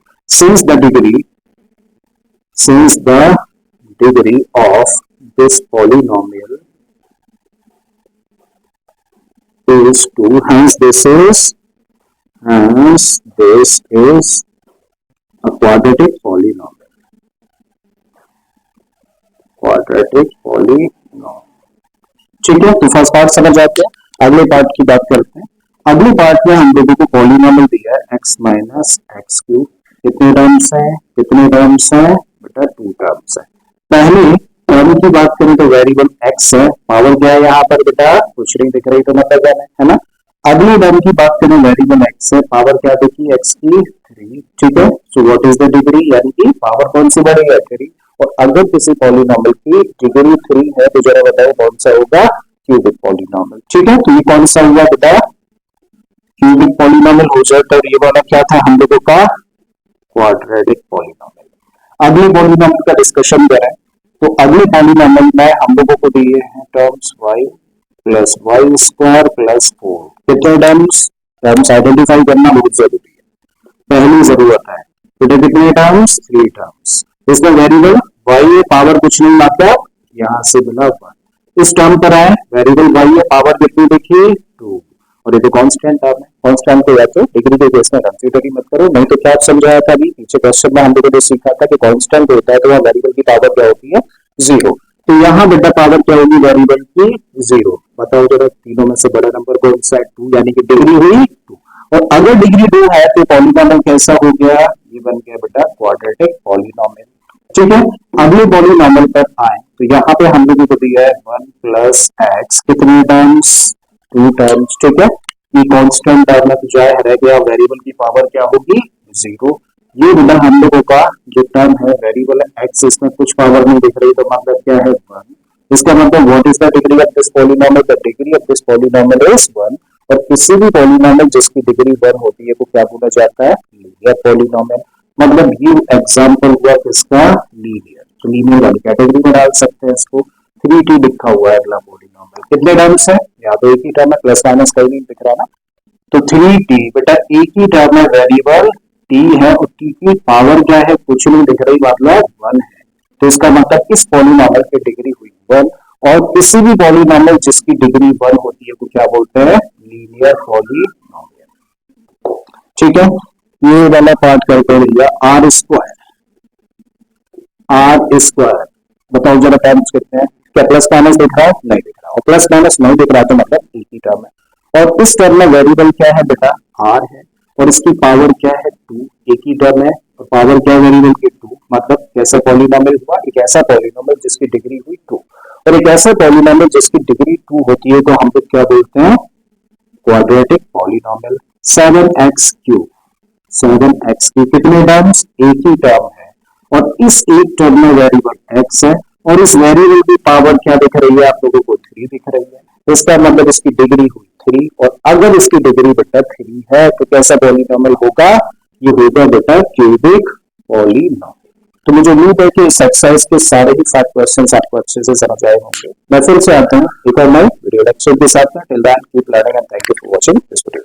since the degree of this polynomial is 2, hence this is a quadratic polynomial. ठीक है, तो फर्स्ट पार्ट समझ आते हैं। अगले पार्ट की बात करते हैं। अगले पार्ट में हम लोगों को पॉलिनॉमियल दिया है x माइनस एक्स क्यूब। कितने टर्म्स हैं बेटा, 2 टर्म्स है। पहले टर्म की बात करें तो वेरिएबल x है, पावर क्या है यहाँ पर बेटा, कुछ नहीं दिख रही तो मतलब है ना। अगले टर्म की बात करें वेरिएबल x है, पावर क्या देखी, x की 3। ठीक है, सो व्हाट इज द डिग्री, यानी कि पावर कौन सी बढ़ी है, 3। और अगर किसी पॉलिनॉमियल की डिग्री 3 है तो जरा बताओ कौन सा होगा, क्यूबिक पॉलिनॉमियल। ठीक है, तो ये कौन सा हुआ बेटा, क्यूबिक पॉलिनॉमियल हो जाए। तो ये वाला क्या था हम लोगों का, क्वाड्रेटिक पॉलिनॉमियल। अगले पॉलिनॉमियल का डिस्कशन करें तो अगले पॉलिनॉमियल में हम लोगों को दिए हैं terms y plus y square plus 4। कितने टर्म्स आइडेंटिफाई करना बहुत जरूरी है, पहली जरूरत है। बेटा कितने टर्म्स, 3 टर्म्स। इसमें वेरिएबल y है, पावर कुछ नहीं, मतलब यहां से मिला 1। इस टर्म पर आए, वेरिएबल y है, पावर कितनी देखिए 2। और ये तो कांस्टेंट टर्म है, कांस्टेंट को या तो डिग्री के केस में कंसीडर ही मत करो, नहीं तो क्या समझाया था अभी पीछे क्वेश्चन में हम लोगों ने सीखा था कि कांस्टेंट होता है तो वह वेरिएबल की पावर क्या होती है, 0। तो यहाँ बेटा पावर क्या होगी वेरिएबल की, 0। बताओ जरा तीनों में से बड़ा नंबर कौन सा है, 2, यानी कि डिग्री हुई 2। और अगर डिग्री 2 है तो पॉलिनॉमियल कैसा हो गया, ये बन गया बेटा क्वाड्रेटिक पॉलिनॉमियल। ठीक है, अगले पॉलिनॉमियल पर आए तो यहाँ पे हम लोगों को दिया है 1 प्लस एक्स, कितने टर्म्स, 2 टर्म्स। ठीक है, ये कांस्टेंट टर्म है तो जाए रह गया, वेरिएबल की पावर क्या होगी, 0। ये बेटा हम लोगों का जो टर्म है वेरिएबल एक्स, इसमें कुछ पावर नहीं दिख रही तो मतलब क्या है 1। इसका मतलब what is the degree of this polynomial, the degree of this polynomial is 1। और किसी भी पॉलिनॉमियल जिसकी डिग्री 1 होती है वो क्या बोला जाता है, लीनियर पॉलिनॉमियल। मतलब ये एग्जांपल हुआ किसका, लीनियर। तो लीनियर वाली कैटेगरी में डाल सकते हैं इसको। 3t लिखा हुआ है अगला पॉलिनॉमियल। कितने टर्म्स है, या तो एक ही टर्म है, प्लस माइनस कहीं नहीं दिख रहा ना, तो 3t बेटा एक ही टर्म है, वेरिएबल t है और t की पावर क्या है, कुछ नहीं दिख रही, मतलब 1 है। तो इसका मतलब इस पॉलिनॉमियल की डिग्री हुई 1। और किसी भी पॉलिनॉमियल जिसकी डिग्री 1 होती है वो क्या बोलते हैं, लीनियर पॉलिनॉमियल। ठीक है, ये वाला पार्ट करते हैं भैया। आर स्क्वायर बताओ बताओ जरा टर्म्स कितने हैं, क्या प्लस माइनस दिख रहा है, नहीं दिख रहा, और प्लस माइनस नहीं दिख रहा तो मतलब एक ही टर्म है। और इस टर्म में वेरिएबल क्या है बेटा, r है, और इसकी पावर क्या है 2, एक ही टर्म है, और पावर क्या है वेरिएबल की 2, मतलब कैसा पॉलिनोमियल हुआ, एक ऐसा पॉलिनोमियल जिसकी डिग्री हुई 2, और एक ऐसा पॉलिनोमियल जिसकी डिग्री 2 होती है तो हम लोग क्या बोलते हैं, quadratic polynomial. 7x cube, 7x की कितने टर्म्स, एक ही टर्म है, और इस एक टर्म में वेरिएबल x है, और इस वेरिएबल की पावर क्या दिख रही है आप लोगों को, 3 दिख रही है, इसका मतलब इसकी डिग्री हुई 3, और अगर इसकी डिग्री बेटा 3 है तो कैसा पॉलिनोमियल होगा, ये होगा बेटा क्यूबिक पॉलिनोमियल। तो मुझे उम्मीद है कि इस एक्सरसाइज के सारे ही 7 क्वेश्चंस आपको अच्छे से समझ आए होंगे। मैं फिर से आता हूँ एक और नए वीडियो लेक्चर के साथ में। Till then keep learning and thank you for watching this video.